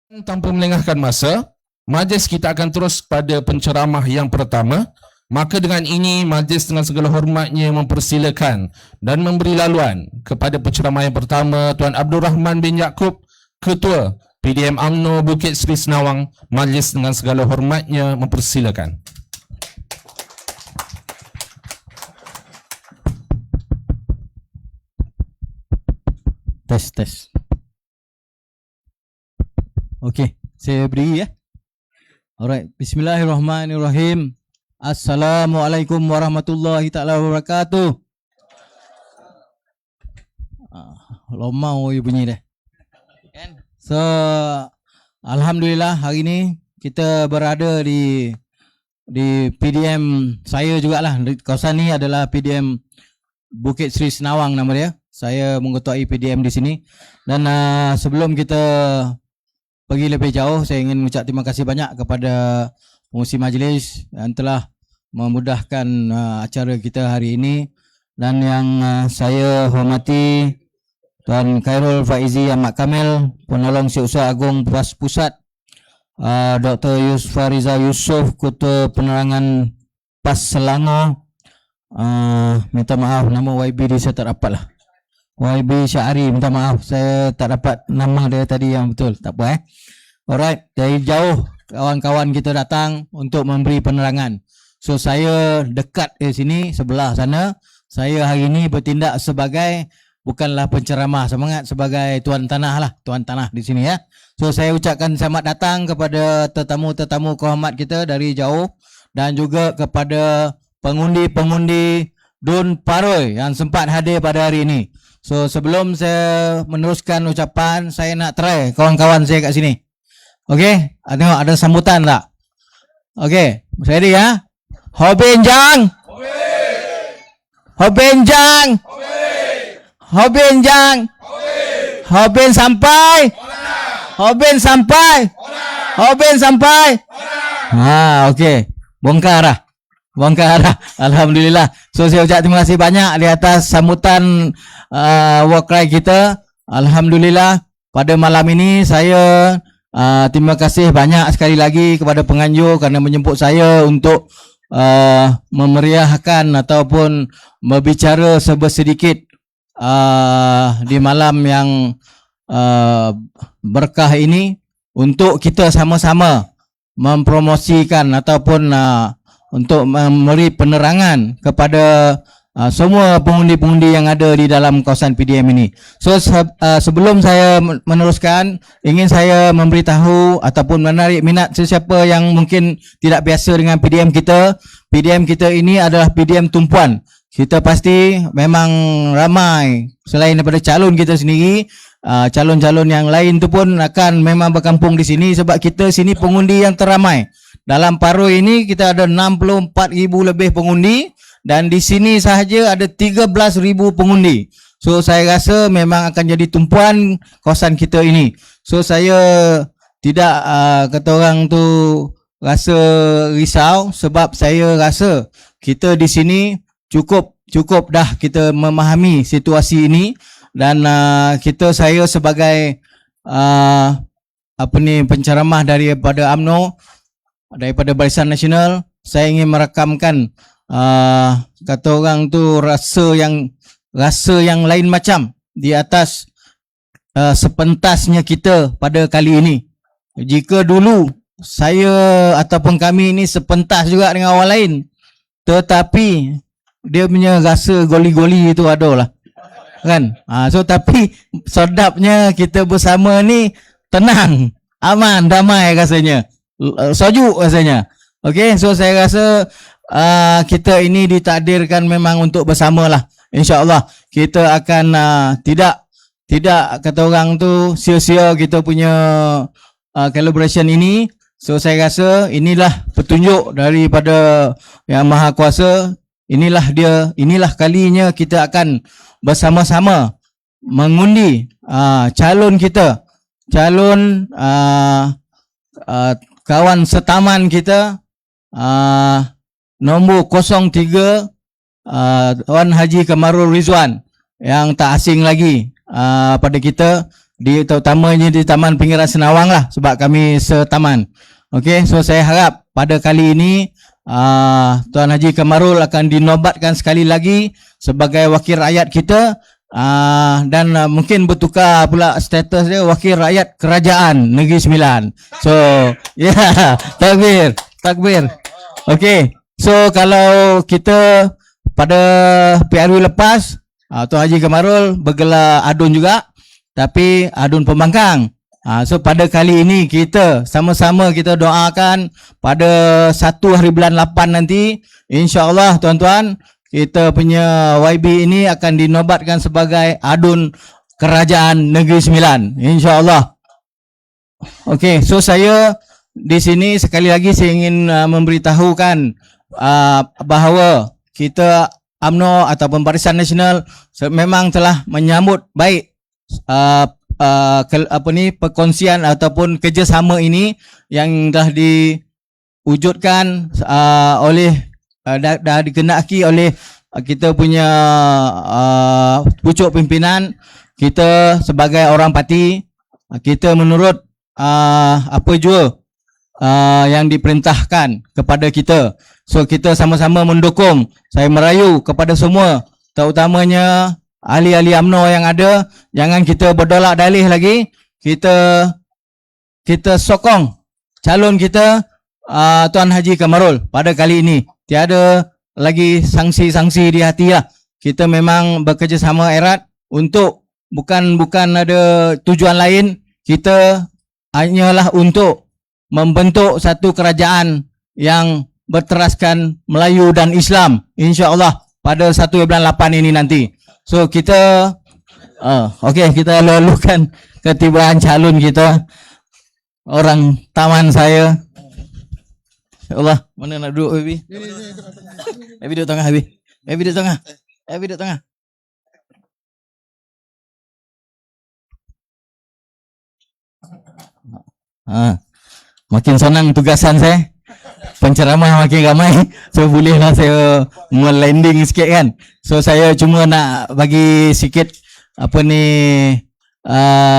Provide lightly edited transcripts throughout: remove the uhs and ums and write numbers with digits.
Tanpa melengahkan masa, majlis kita akan terus pada penceramah yang pertama. Maka dengan ini, majlis dengan segala hormatnya mempersilakan dan memberi laluan kepada penceramah yang pertama, Tuan Abdul Rahman bin Yaakob, Ketua PDM UMNO Bukit Seri Senawang. Majlis dengan segala hormatnya mempersilakan. Tes. Okey, saya beri ya. Alright, bismillahirrahmanirrahim. Assalamualaikum warahmatullahi taala wabarakatuh. Lomau you bunyi dah. So, alhamdulillah hari ni kita berada di PDM saya jugalah. Kawasan ni adalah PDM Bukit Seri Senawang nama dia. Saya mengetuai PDM di sini. Dan sebelum kita pergi lebih jauh, saya ingin mengucap terima kasih banyak kepada pengurusi majlis yang telah memudahkan acara kita hari ini. Dan yang saya hormati Tuan Khairul Faizi Ahmad Kamil, Penolong Setiausaha Agung PAS Pusat, Dr. Yusfariza Yusof, Ketua Penerangan PAS Selangor. Minta maaf, nama YB dia saya tak dapat lah. YB Syahari, minta maaf, saya tak dapat nama dia tadi yang betul. Tak apa Alright, dari jauh kawan-kawan kita datang untuk memberi penerangan. So saya dekat di sini, sebelah sana. Saya hari ini bertindak sebagai, bukanlah penceramah, sebagai tuan tanah lah, tuan tanah di sini ya. So saya ucapkan selamat datang kepada tetamu-tetamu kehormat kita dari jauh. Dan juga kepada pengundi-pengundi Dun Paroi yang sempat hadir pada hari ini. So sebelum saya meneruskan ucapan, saya nak try kawan-kawan saya kat sini. Okey, tengok ada sambutan tak? Okey, ready ya? Hobenjang. Hobenjang. Hobenjang. Hoben sampai. Hoben sampai. Hoben sampai. Okey. Bongkar lah. Alhamdulillah. So saya ucap terima kasih banyak di atas sambutan work cry kita. Alhamdulillah pada malam ini saya terima kasih banyak sekali lagi kepada penganjur kerana menjemput saya untuk memeriahkan ataupun berbicara sedikit di malam yang berkah ini untuk kita sama-sama mempromosikan ataupun untuk memberi penerangan kepada semua pengundi-pengundi yang ada di dalam kawasan PDM ini. So sebelum saya meneruskan, ingin saya memberitahu ataupun menarik minat sesiapa yang mungkin tidak biasa dengan PDM kita. PDM kita ini adalah PDM tumpuan. Kita pasti memang ramai selain daripada calon kita sendiri, calon-calon yang lain tu pun akan memang berkampung di sini sebab kita sini pengundi yang teramai. Dalam Paroi ini kita ada 64,000 lebih pengundi dan di sini sahaja ada 13,000 pengundi. So saya rasa memang akan jadi tumpuan kawasan kita ini. So saya tidak kata orang tu rasa risau sebab saya rasa kita di sini cukup dah kita memahami situasi ini dan saya sebagai penceramah daripada UMNO, daripada Barisan Nasional, saya ingin merakamkan kata orang tu rasa yang lain macam di atas sepentasnya kita pada kali ini. Jika dulu saya ataupun kami ini sepentas juga dengan orang lain, tetapi dia punya rasa goli-goli itu ada lah kan. So tapi sedapnya kita bersama ni tenang, aman, damai rasanya, sejuk rasanya. Okey, so saya rasa kita ini ditakdirkan memang untuk bersama lah. InsyaAllah kita akan tidak kata orang tu sia-sia kita punya collaboration ini. So saya rasa inilah petunjuk daripada Yang Maha Kuasa. Inilah kalinya kita akan bersama-sama mengundi calon kita, calon kawan setaman kita, nombor 03 Tuan Haji Kamarul Rizwan yang tak asing lagi pada kita. terutamanya di Taman Pinggiran Senawang lah, sebab kami setaman. Okey, so saya harap pada kali ini Tuan Haji Kamarul akan dinobatkan sekali lagi sebagai wakil rakyat kita, dan mungkin bertukar pula status dia wakil rakyat Kerajaan Negeri Sembilan. So yeah, takbir. Okey, so kalau kita pada PRU lepas Tuan Haji Kamarul bergelar adun juga, tapi adun pembangkang. So pada kali ini kita sama-sama kita doakan pada 1 hari bulan 8 nanti, insya-Allah tuan-tuan, kita punya YB ini akan dinobatkan sebagai adun Kerajaan Negeri Sembilan, insya-Allah. Okey, so saya di sini sekali lagi saya ingin memberitahukan bahawa kita UMNO ataupun Barisan Nasional memang telah menyambut baik perkongsian ataupun kerjasama ini yang dah diwujudkan oleh dah dikenaki oleh kita punya pucuk pimpinan kita sebagai orang parti. Kita menurut apa jua yang diperintahkan kepada kita. So kita sama-sama mendukung. Saya merayu kepada semua, terutamanya ahli-ahli UMNO yang ada, jangan kita berdolak dalih lagi. Kita sokong calon kita Tuan Haji Kamarul pada kali ini. Tiada lagi sanksi-sanksi di hati lah. Kita memang bekerjasama erat untuk bukan ada tujuan lain. Kita hanyalah untuk membentuk satu kerajaan yang berteraskan Melayu dan Islam, insya-Allah pada 1 bulan 8 ini nanti. So kita okey, kita lalukan ketibaan calon kita, orang taman saya. Allah, mana nak duduk Habi? Habi duduk tengah, Habi. Habi duduk tengah. Habi duduk tengah. Makin senang tugasan saya. Penceramah makin ramai. So bolehlah saya melanding sikit kan. So saya cuma nak bagi sikit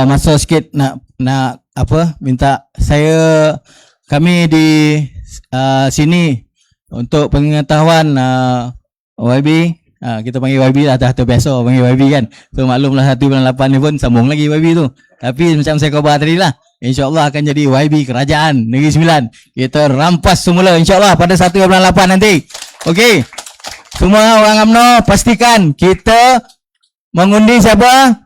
masa sikit nak minta kami di sini untuk pengetahuan YB, kita panggil YB lah, dah terbiasa panggil YB kan. So maklumlah 1 bulan 8 ni pun sambung lagi YB tu. Tapi macam saya khabar tadi lah, insya-Allah akan jadi YB Kerajaan Negeri Sembilan. Kita rampas semula insya-Allah pada 1 bulan 8 nanti. Okey. Semua orang UMNO pastikan kita mengundi siapa?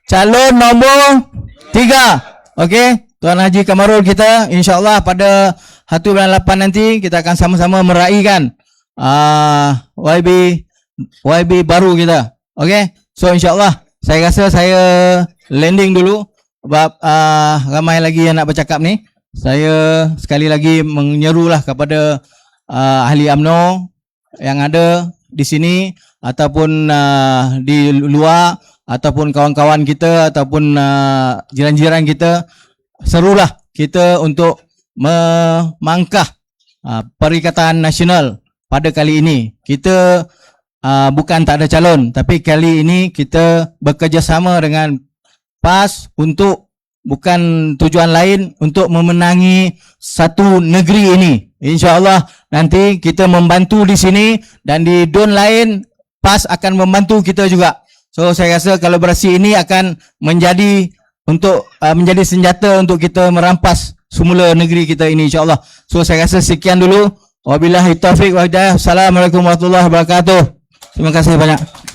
Calon nombor 3. Okey. Tuan Haji Kamarul kita insya-Allah pada 1 bulan 8 nanti kita akan sama-sama meraihkan YB baru kita. Okey. So insya-Allah saya rasa saya landing dulu sebab ramai lagi yang nak bercakap ni. Saya sekali lagi menyerulah kepada ahli UMNO yang ada di sini ataupun di luar ataupun kawan-kawan kita ataupun jiran-jiran kita, serulah kita untuk memangkah Perikatan Nasional pada kali ini. Kita bukan tak ada calon, tapi kali ini kita bekerjasama dengan PAS untuk bukan tujuan lain untuk memenangi satu negeri ini. InsyaAllah nanti kita membantu di sini dan di DUN lain PAS akan membantu kita juga. So saya rasa kolaborasi ini akan menjadi senjata untuk kita merampas semula negeri kita ini insyaAllah. So saya rasa sekian dulu. Wabillahi taufiq wa hidayah. Assalamualaikum warahmatullahi wabarakatuh. Terima kasih banyak.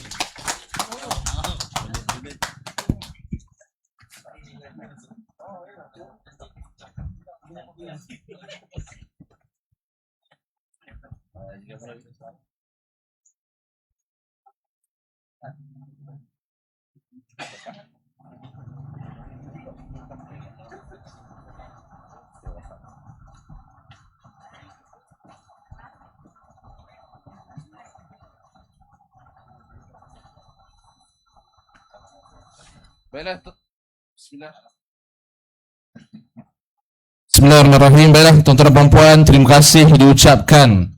Bismillahirrahmanirrahim. Baiklah tuan-tuan dan puan, terima kasih diucapkan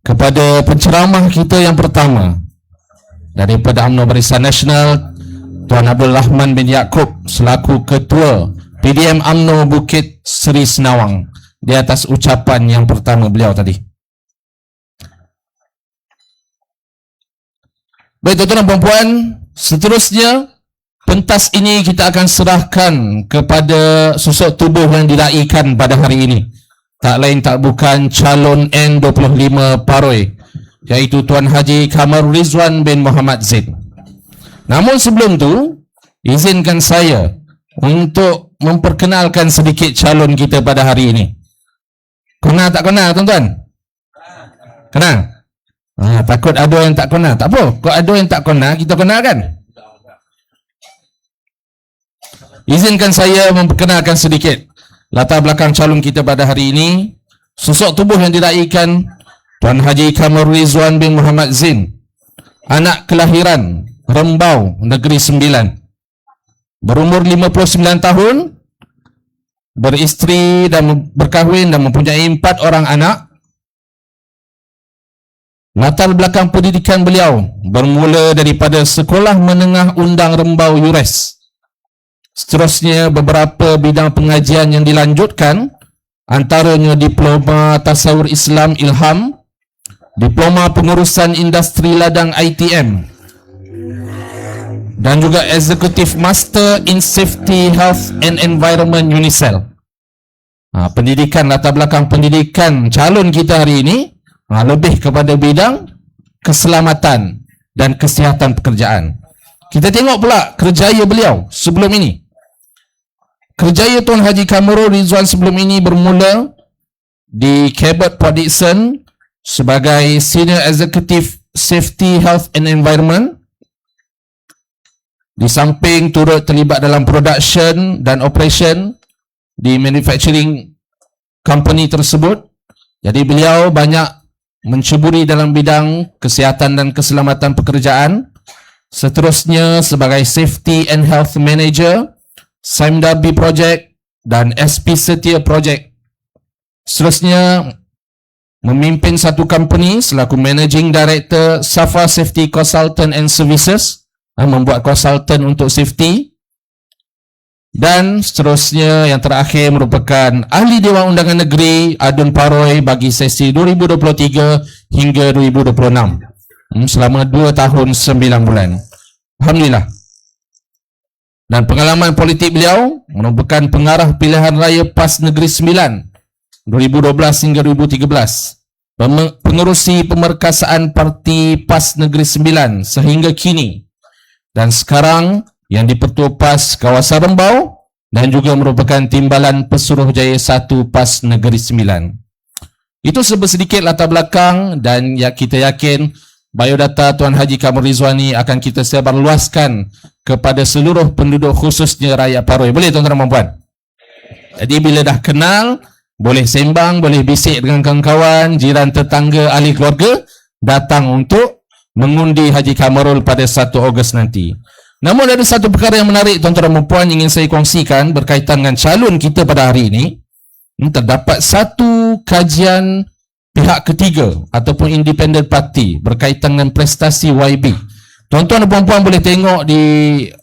kepada penceramah kita yang pertama daripada UMNO Barisan Nasional, Tuan Abdul Rahman bin Yaakob selaku Ketua PDM UMNO Bukit Seri Senawang di atas ucapan yang pertama beliau tadi. Baik tuan-tuan dan puan-puan, seterusnya pentas ini kita akan serahkan kepada susuk tubuh yang diraikan pada hari ini. Tak lain tak bukan calon N25 Paroi, iaitu Tuan Haji Kamarul Rizwan bin Muhammad Zain. Namun sebelum tu, izinkan saya untuk memperkenalkan sedikit calon kita pada hari ini. Kenal tak kenal tuan-tuan? Kenal? Takut ada yang tak kenal. Tak apa, kalau ada yang tak kenal, kita kenal kan? Izinkan saya memperkenalkan sedikit latar belakang calon kita pada hari ini. Susuk tubuh yang diraikan Tuan Haji Kamarul Rizwan bin Muhammad Zain, anak kelahiran Rembau, Negeri Sembilan, berumur 59 tahun, beristeri dan berkahwin dan mempunyai 4 orang anak. Latar belakang pendidikan beliau bermula daripada Sekolah Menengah Undang Rembau URES. Seterusnya beberapa bidang pengajian yang dilanjutkan, antaranya Diploma Tasawur Islam Ilham, Diploma Pengurusan Industri Ladang ITM, dan juga Executive Master in Safety, Health and Environment UNICEL. Pendidikan, latar belakang pendidikan calon kita hari ini lebih kepada bidang keselamatan dan kesihatan pekerjaan. Kita tengok pula kerjaya beliau sebelum ini. Kerjaya Tuan Haji Kamarul Rizwan sebelum ini bermula di Cabot Port Dickson sebagai Senior Executive Safety, Health and Environment. Di samping turut terlibat dalam production dan operation di manufacturing company tersebut. Jadi beliau banyak menceburi dalam bidang kesihatan dan keselamatan pekerjaan. Seterusnya sebagai Safety and Health Manager, SIMDAB Project dan SP Setia Project. Seterusnya memimpin satu company selaku Managing Director Safa Safety Consultant and Services, membuat konsultan untuk safety. Dan seterusnya yang terakhir merupakan Ahli Dewan Undangan Negeri Adun Paroi bagi sesi 2023 hingga 2026, selama 2 tahun 9 bulan. Alhamdulillah. Dan pengalaman politik beliau merupakan pengarah pilihan raya PAS Negeri Sembilan 2012 hingga 2013, pengerusi pemerkasaan parti PAS Negeri Sembilan sehingga kini, dan sekarang yang di-Pertua PAS Kawasan Rembau dan juga merupakan Timbalan Pesuruhjaya 1 PAS Negeri Sembilan. Itu sedikit latar belakang, dan ya kita yakin biodata Tuan Haji Kamarul Rizwan ni akan kita sebarluaskan kepada seluruh penduduk khususnya rakyat Paroi. Boleh tuan-tuan dan puan-puan? Jadi bila dah kenal, boleh sembang, boleh bisik dengan kawan-kawan, jiran, tetangga, ahli keluarga, datang untuk mengundi Haji Kamarul pada 1 Ogos nanti. Namun ada satu perkara yang menarik tuan-tuan dan puan ingin saya kongsikan berkaitan dengan calon kita pada hari ini. Terdapat satu kajian pihak ketiga ataupun independent party berkaitan dengan prestasi YB. Tuan-tuan dan puan-puan boleh tengok di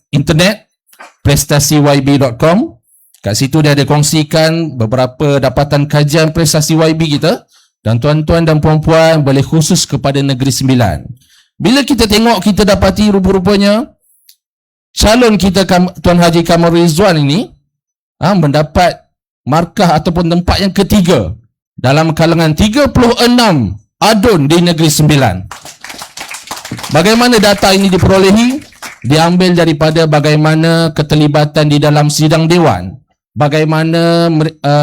internet prestasiYB.com. Kat situ dia ada kongsikan beberapa dapatan kajian prestasi YB kita, dan tuan-tuan dan puan-puan boleh khusus kepada Negeri Sembilan. Bila kita tengok, kita dapati rupa-rupanya calon kita Tuan Haji Kamarul Rizwan ini mendapat markah ataupun tempat yang ketiga dalam kalangan 36 adun di Negeri Sembilan. Bagaimana data ini diperolehi? Diambil daripada bagaimana keterlibatan di dalam sidang dewan, bagaimana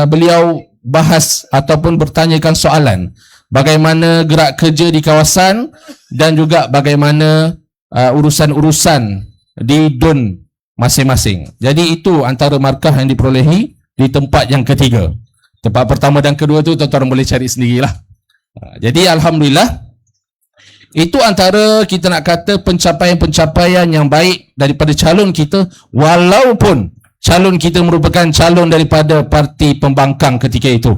beliau bahas ataupun bertanyakan soalan, bagaimana gerak kerja di kawasan, dan juga bagaimana urusan-urusan di DUN masing-masing. Jadi itu antara markah yang diperolehi di tempat yang ketiga. Tempat pertama dan kedua tu tuan-tuan boleh cari sendirilah. Jadi alhamdulillah, itu antara kita nak kata pencapaian-pencapaian yang baik daripada calon kita, walaupun calon kita merupakan calon daripada parti pembangkang ketika itu.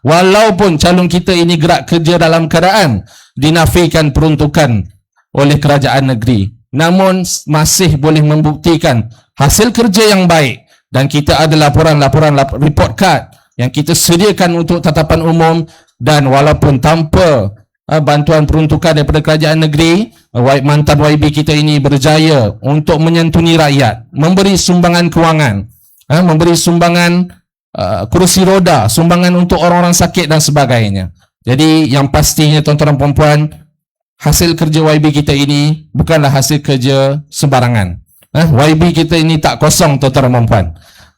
Walaupun calon kita ini gerak kerja dalam keadaan dinafikan peruntukan oleh kerajaan negeri. namun masih boleh membuktikan hasil kerja yang baik, dan kita ada laporan-laporan report card yang kita sediakan untuk tatapan umum, dan walaupun tanpa bantuan peruntukan daripada kerajaan negeri, mantan YB kita ini berjaya untuk menyantuni rakyat, memberi sumbangan kewangan, memberi sumbangan kerusi roda, sumbangan untuk orang-orang sakit dan sebagainya. Jadi yang pastinya tuan-tuan dan puan-puan, hasil kerja YB kita ini bukanlah hasil kerja sembarangan. YB kita ini tak kosong, tuan-tuan dan puan-puan.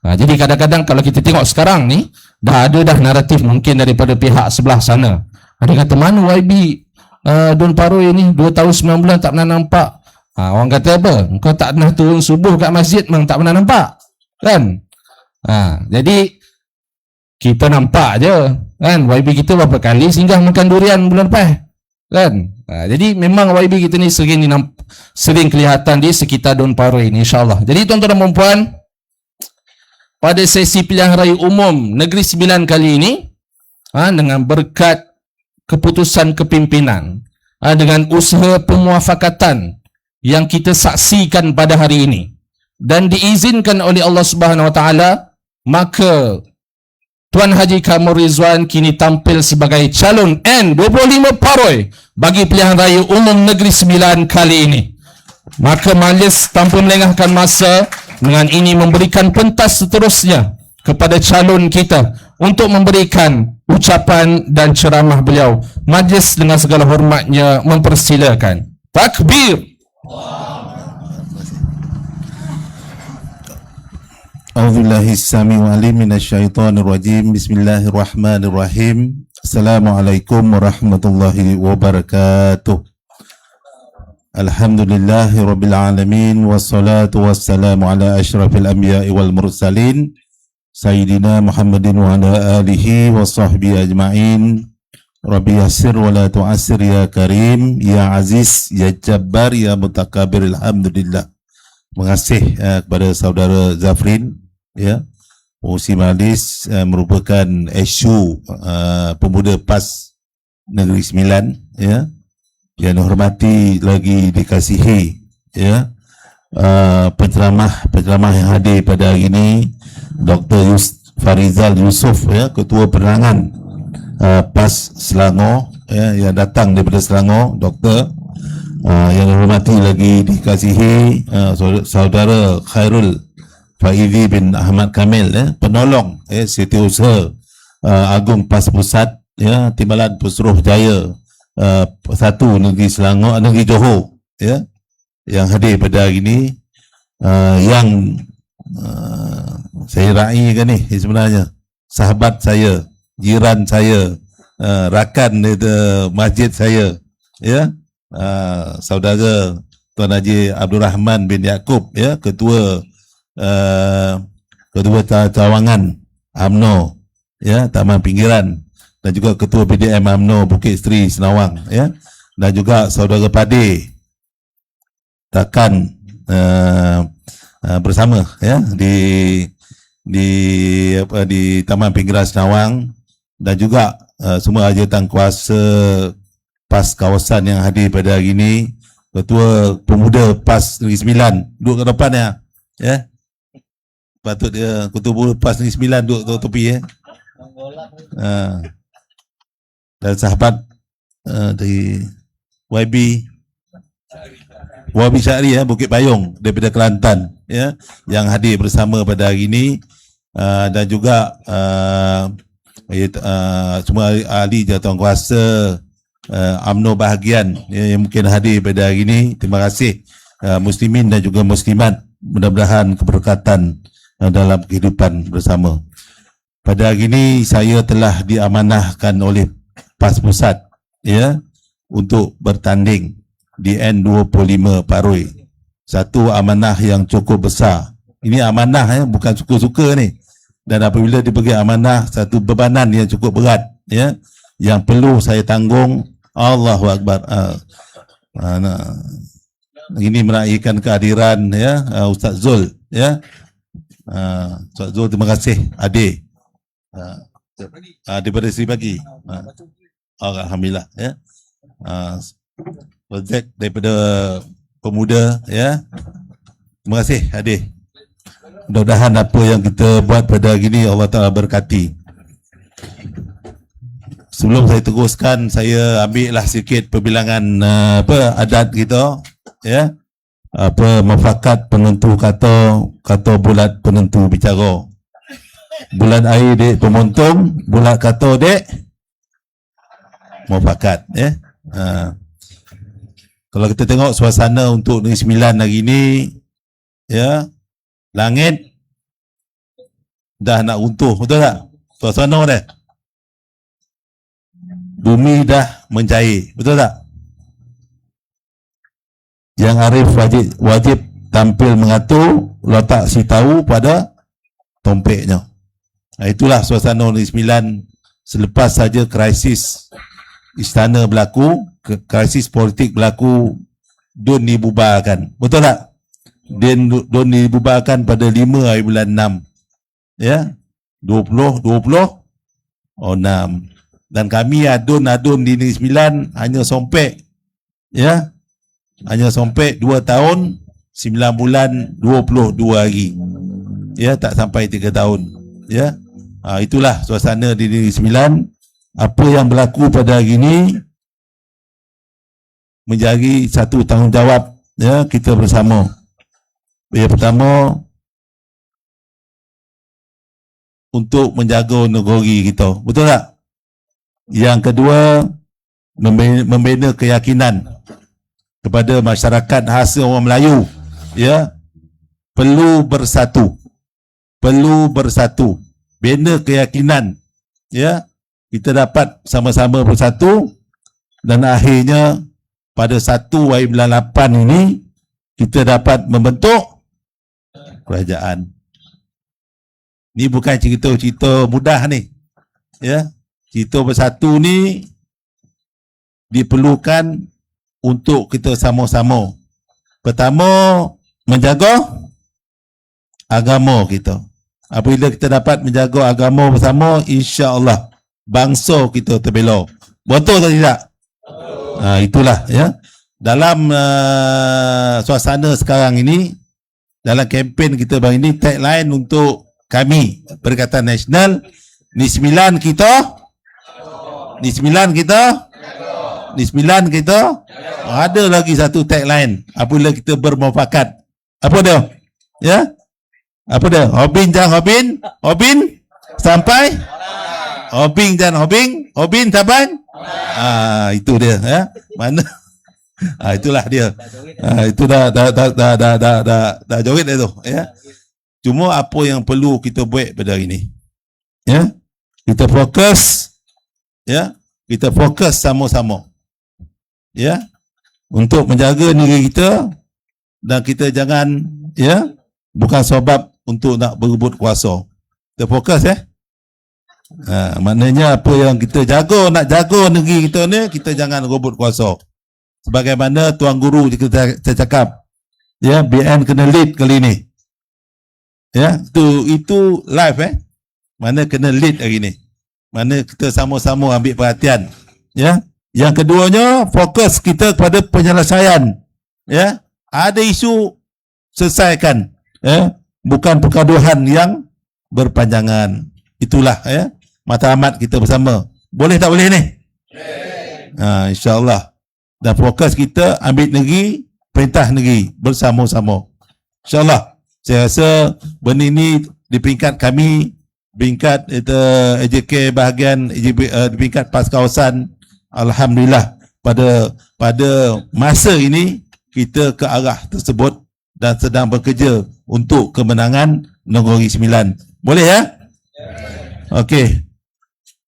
Jadi kadang-kadang kalau kita tengok sekarang ni, dah ada naratif mungkin daripada pihak sebelah sana. Ada kata, mana YB Don Paroi ni 2 tahun 9 bulan tak pernah nampak. Orang kata apa? Kau tak pernah turun subuh kat masjid memang tak pernah nampak, kan? Jadi kita nampak je, kan? YB kita berapa kali singgah makan durian bulan lepas, kan? Jadi memang YB kita ni sering kelihatan di sekitar Don Paroi ni, insyaAllah. Jadi tuan-tuan dan puan, pada sesi pilihan raya umum Negeri Sembilan kali ini, dengan berkat keputusan kepimpinan, dengan usaha pemuafakatan yang kita saksikan pada hari ini dan diizinkan oleh Allah Subhanahu Wa Taala, maka Tuan Haji Kamur Rizwan kini tampil sebagai calon N25 Paroi bagi pilihan raya umum Negeri Sembilan kali ini. Maka majlis tanpa melengahkan masa dengan ini memberikan pentas seterusnya kepada calon kita untuk memberikan ucapan dan ceramah beliau. Majlis dengan segala hormatnya mempersilakan. Takbir. A'udzubillahi as-sami'ul 'alim minasyaitonir rajim. Bismillahirrahmanirrahim. Assalamualaikum warahmatullahi wabarakatuh. Alhamdulillahi rabbil alamin, wassalatu wassalamu ala asyrafil anbiya'i wal mursalin Sayyidina Muhammadin wa ala alihi wa sahbihi ajma'in. Rabbi yassir wa la tu'assir ya karim, ya aziz, ya jabbar, ya mutakabir. Alhamdulillah. Terima kasih kepada saudara Zafrin, ya, Pengurusi Majlis, merupakan SU Pemuda PAS Negeri Sembilan, ya, yang hormati lagi dikasihi, ya, penceramah yang hadir pada hari ini, Dr. Farizal Yusof, ya, Ketua Penerangan PAS Selangor, ya, yang datang daripada Selangor. Doktor yang dihormati lagi dikasihi saudara Khairul Faizi bin Ahmad Kamil, ya, penolong, ya, Setiausaha Agung PAS Pusat, ya, Timbalan Pesuruh Jaya 1 Negeri Selangor, Negeri Johor, ya, yang hadir pada hari ini, yang saya raikan ni sebenarnya sahabat saya, jiran saya, rakan masjid saya, ya, saudara Tuan Haji Abdul Rahman bin Yaakob, ya, ketua cawangan UMNO, ya, Taman Pinggiran, dan juga ketua PDM UMNO Bukit Seri Senawang, ya, dan juga saudara Pade Takan bersama, ya, di Taman Pinggiran Senawang, dan juga semua jawatan kuasa PAS kawasan yang hadir pada hari ini. Ketua Pemuda PAS Negeri Sembilan duduk ke depan, ya. Patut dia Ketua Pemuda PAS Negeri Sembilan duduk tepi, ya. Dan sahabat dari YB Syahri, ya, Bukit Payung daripada Kelantan, ya, yang hadir bersama pada hari ini, dan juga semua ahli jawatankuasa UMNO bahagian, ya, yang mungkin hadir pada hari ini. Terima kasih muslimin dan juga muslimat, mudah-mudahan keberkatan dalam kehidupan bersama. Pada hari ini saya telah diamanahkan oleh PAS Pusat, ya, untuk bertanding di N25 Paroi. Satu amanah yang cukup besar. Ini amanah, ya, bukan suka-suka ni. Dan apabila diberi amanah, satu bebanan yang cukup berat, ya, yang perlu saya tanggung. Allahu Akbar. Ini meraihkan kehadiran, ya, Ustaz Zul, ya. Ustaz Zul, terima kasih adik. Daripada Seri Pagi. Alhamdulillah, ya. Projek daripada pemuda, ya. Terima kasih hadir. Mudah-mudahan apa yang kita buat pada hari ini Allah Ta'ala berkati. Sebelum saya teruskan, saya ambil lah sikit perbilangan adat kita, ya. Mufakat penentu kata bulat penentu bicara. Bulan air dek pemontong, bulat kata dek mufakat, ya. Kalau kita tengok suasana untuk Negeri Sembilan hari ini, ya, langit dah nak runtuh, betul tak? Suasana dah. Bumi dah mencair, betul tak? Yang arif wajib tampil mengatur, letak si tahu pada tompeknya. Itulah suasana Negeri Sembilan selepas saja krisis istana berlaku, krisis politik berlaku, DUN dibubarkan. Betul tak? DUN dibubarkan pada 5 hari bulan 6. Ya. 20 6. Dan kami adun di Negeri Sembilan hanya sompek, ya. Hanya sompek 2 tahun 9 bulan 22 hari. Ya, tak sampai 3 tahun. Ya. Itulah suasana di Negeri Sembilan. Apa yang berlaku pada hari ini menjadi satu tanggungjawab, ya, kita bersama. Yang pertama, untuk menjaga negeri kita. Betul tak? Yang kedua, membina keyakinan kepada masyarakat khas orang Melayu, ya, perlu bersatu, bina keyakinan, ya, kita dapat sama-sama bersatu dan akhirnya pada 1 hari bulan 8 ini kita dapat membentuk kerajaan. Ni bukan cerita-cerita mudah ni, ya. Cerita bersatu ni diperlukan untuk kita sama-sama. Pertama, menjaga agama kita. Apabila kita dapat menjaga agama bersama, insya-Allah bangsa kita terbela. Betul atau tidak? Itulah, ya. Dalam suasana sekarang ini, dalam kempen kita bang ini, tagline untuk kami Perikatan Nasional, Negeri Sembilan kita, ada lagi satu tagline apabila kita bermufakat. Apa dia? Ya? Apa dia? Hobin jangan hobin sampai hobin jangan hobin sampai. Itu dia, ya. Mana? Itulah dia. Itu dah joget dah tu, ya. Cuma apa yang perlu kita buat pada hari ini, ya, kita fokus, ya, kita fokus sama-sama, ya, untuk menjaga negeri kita, dan kita jangan, ya, bukan sebab untuk nak berebut kuasa. Kita fokus, ya. Maknanya apa yang kita jaga, nak jaga negeri kita ni, kita jangan berebut kuasa. Sebagaimana Tuan Guru kita cakap, ya, BN kena lead kali ni. Ya, itu live, mana kena lead hari ni. Mana kita sama-sama ambil perhatian, ya. Yang keduanya, fokus kita kepada penyelesaian, ya. Ada isu, selesaikan, ya. Bukan pergaduhan yang berpanjangan. Itulah, ya, matlamat kita bersama. Boleh tak boleh ni? InsyaAllah. Dan fokus kita ambil negeri, perintah negeri bersama-sama. InsyaAllah. Saya rasa benda ini di peringkat kami, peringkat AJK bahagian di peringkat PAS kawasan, alhamdulillah pada masa ini kita ke arah tersebut dan sedang bekerja untuk kemenangan Negeri Sembilan. Boleh, ya? Okey.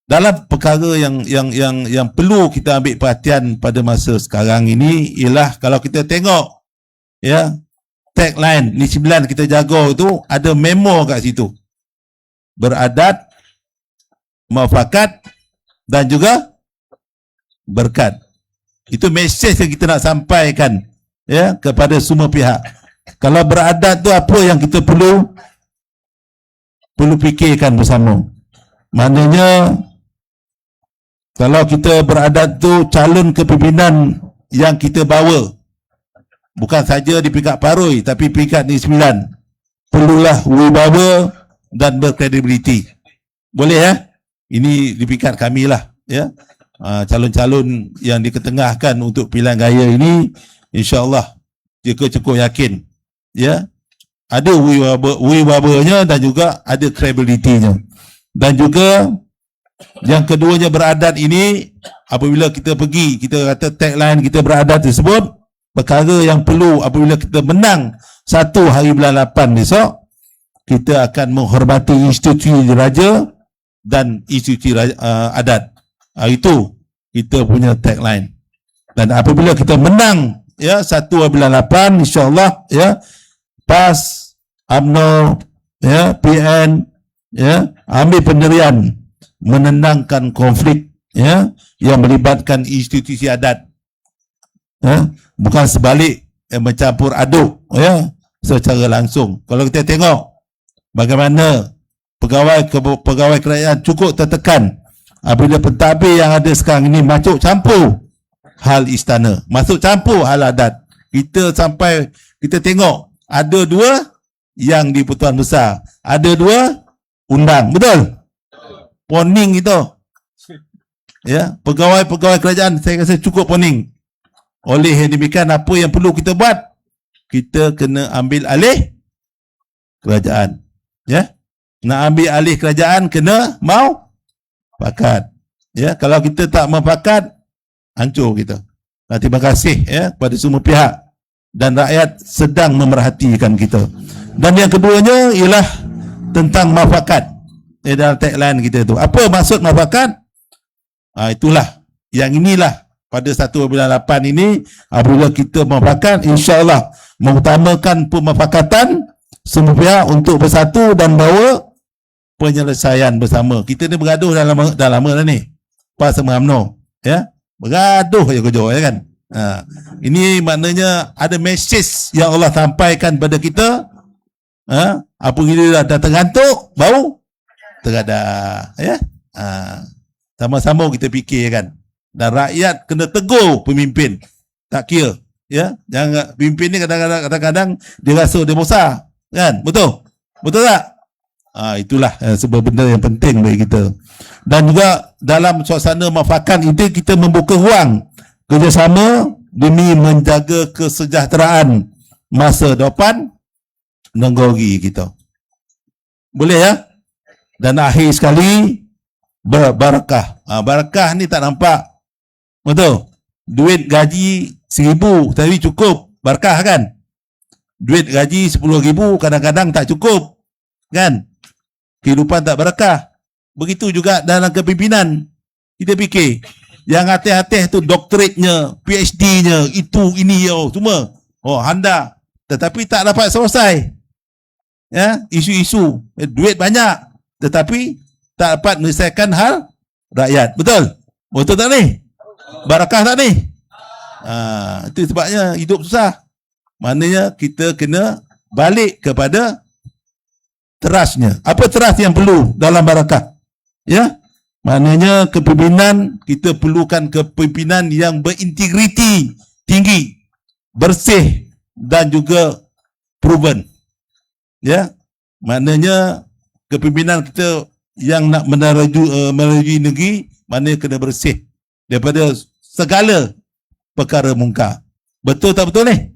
Dalam perkara yang perlu kita ambil perhatian pada masa sekarang ini ialah kalau kita tengok, ya, tagline Negeri Sembilan kita jaga itu ada memo kat situ. Beradat, mufakat dan juga berkat. Itu mesej yang kita nak sampaikan, ya, kepada semua pihak. Kalau beradat tu apa yang kita perlu fikirkan bersama. Maknanya kalau kita beradat tu calon kepimpinan yang kita bawa, Bukan saja di peringkat Paroi, tapi peringkat Negeri Sembilan. Perlulah wibawa dan berkredibiliti. Boleh ya? Ini di peringkat kami lah ya. Calon-calon yang diketengahkan untuk pilihan raya ini, insya-Allah cukup yakin ya, ada wibawanya dan juga ada kredibilitinya. Dan juga yang keduanya beradat ini, apabila kita pergi, kita kata tagline kita beradat tersebut, perkara yang perlu apabila kita menang 1 hari bulan 8 besok, kita akan menghormati institusi raja dan institusi adat. Itu kita punya tagline. Dan apabila kita menang ya 1 bulan 8, insya-Allah ya, PAS, UMNO ya, PN ya, ambil pendirian menenangkan konflik ya yang melibatkan institusi adat. Ya, bukan sebalik mencampur aduk ya secara langsung. Kalau kita tengok bagaimana pegawai kerajaan cukup tertekan apabila pentadbir yang ada sekarang ini masuk campur hal istana, masuk campur hal adat. Kita sampai kita tengok ada 2 yang di Pertuan Besar, ada 2 undang, betul? Poning itu. Ya, pegawai-pegawai kerajaan saya rasa cukup poning. Oleh yang demikian, apa yang perlu kita buat? Kita kena ambil alih kerajaan. Ya. Nak ambil alih kerajaan kena mau pakat. Ya, kalau kita tak memfakat, hancur kita. Terima kasih ya kepada semua pihak dan rakyat sedang memerhatikan kita. Dan yang keduanya ialah tentang muafakat. Dalam tagline kita tu. Apa maksud muafakat? Itulah. Yang inilah pada 1 bulan 8 ini, apabila kita muafakat, insya-Allah mengutamakan pemufakatan semua pihak untuk bersatu dan bawa penyelesaian bersama. Kita ni bergaduh dah lama dah ni. PAS sama UMNO, ya. Bergaduh je kerja ya kan. Ini maknanya ada mesej yang Allah sampaikan pada kita. Apabila dah tergantuk, bau tergadah ya. Sama-sama kita fikir kan. Dan rakyat kena tegur pemimpin. Tak kira ya. Jangan pemimpin ni kadang-kadang dia rasa dia besar kan. Betul? Betul tak? Itulah sebuah benda yang penting bagi kita. Dan juga dalam suasana muafakat itu kita membuka ruang kerjasama demi menjaga kesejahteraan masa depan negeri kita. Boleh ya? Dan akhir sekali, berbarakah. Barakah ni tak nampak. Betul? Duit gaji 1,000 tapi cukup. Barakah kan? Duit gaji 10,000 kadang-kadang tak cukup. Kan? Kehidupan tak barakah. Begitu juga dalam kepimpinan. Kita fikir, yang atas-atas tu doktoratnya, PhD-nya, itu, ini, semua. Handa. Tetapi tak dapat selesai. Ya, isu-isu. Duit banyak. Tetapi tak dapat menyelesaikan hal rakyat. Betul? Betul tak ni? Barakah tak ni? Itu sebabnya hidup susah. Maknanya kita kena balik kepada terasnya. Apa teras yang perlu dalam barakah? Ya, maknanya kepimpinan, kita perlukan kepimpinan yang berintegriti tinggi, bersih dan juga proven. Ya, maknanya kepimpinan kita yang nak meneraju negeri, maknanya kena bersih daripada segala perkara mungkar. Betul tak betul ni?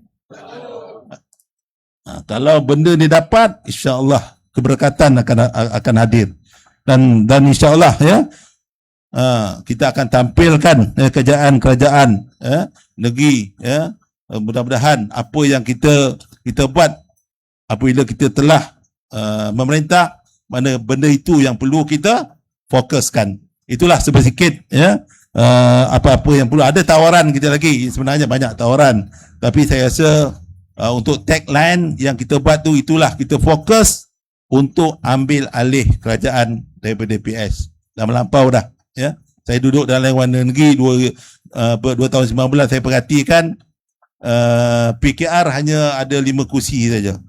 Kalau benda ni dapat, insya-Allah keberkatan akan hadir. Dan insya-Allah ya, kita akan tampilkan kerajaan negeri ya. Mudah-mudahan apa yang kita buat apabila kita telah memerintah, mana benda itu yang perlu kita fokuskan. Itulah sedikit ya, apa-apa yang perlu. Ada tawaran kita lagi, sebenarnya banyak tawaran, tapi saya rasa untuk tagline yang kita buat tu, itulah kita fokus untuk ambil alih kerajaan daripada PS. Dah melampau dah ya. Saya duduk dalam Dewan Negeri 2 tahun 19, saya perhatikan PKR hanya ada 5 kursi saja.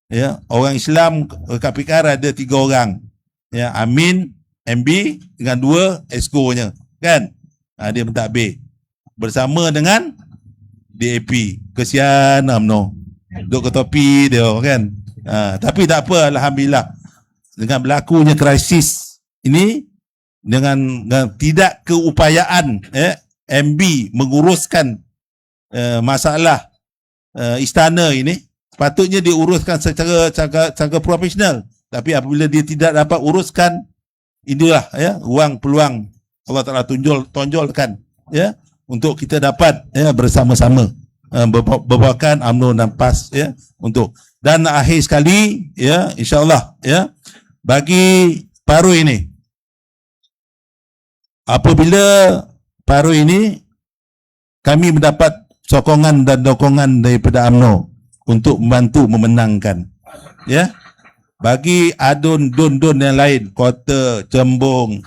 Ya, orang Islam kat PKR ada 3 orang. Ya, Amin, MB dengan 2 Esko-nya, kan? Dia mentadbir bersama dengan DAP. Kesian UMNO. Duduk ke topi dia kan. Tapi tak apa, alhamdulillah. Dengan berlakunya krisis ini, dengan tidak keupayaan MB menguruskan masalah istana ini, sepatutnya diuruskan secara profesional. Tapi apabila dia tidak dapat uruskan, inilah ruang peluang Allah Taala tonjolkan untuk kita dapat bersama-sama berbawakan UMNO dan PAS untuk. Dan akhir sekali insya-Allah bagi Paroi ini, apabila Paroi ini kami mendapat sokongan dan dokongan daripada UMNO untuk membantu memenangkan, bagi adun don yang lain, Kota, Cembung,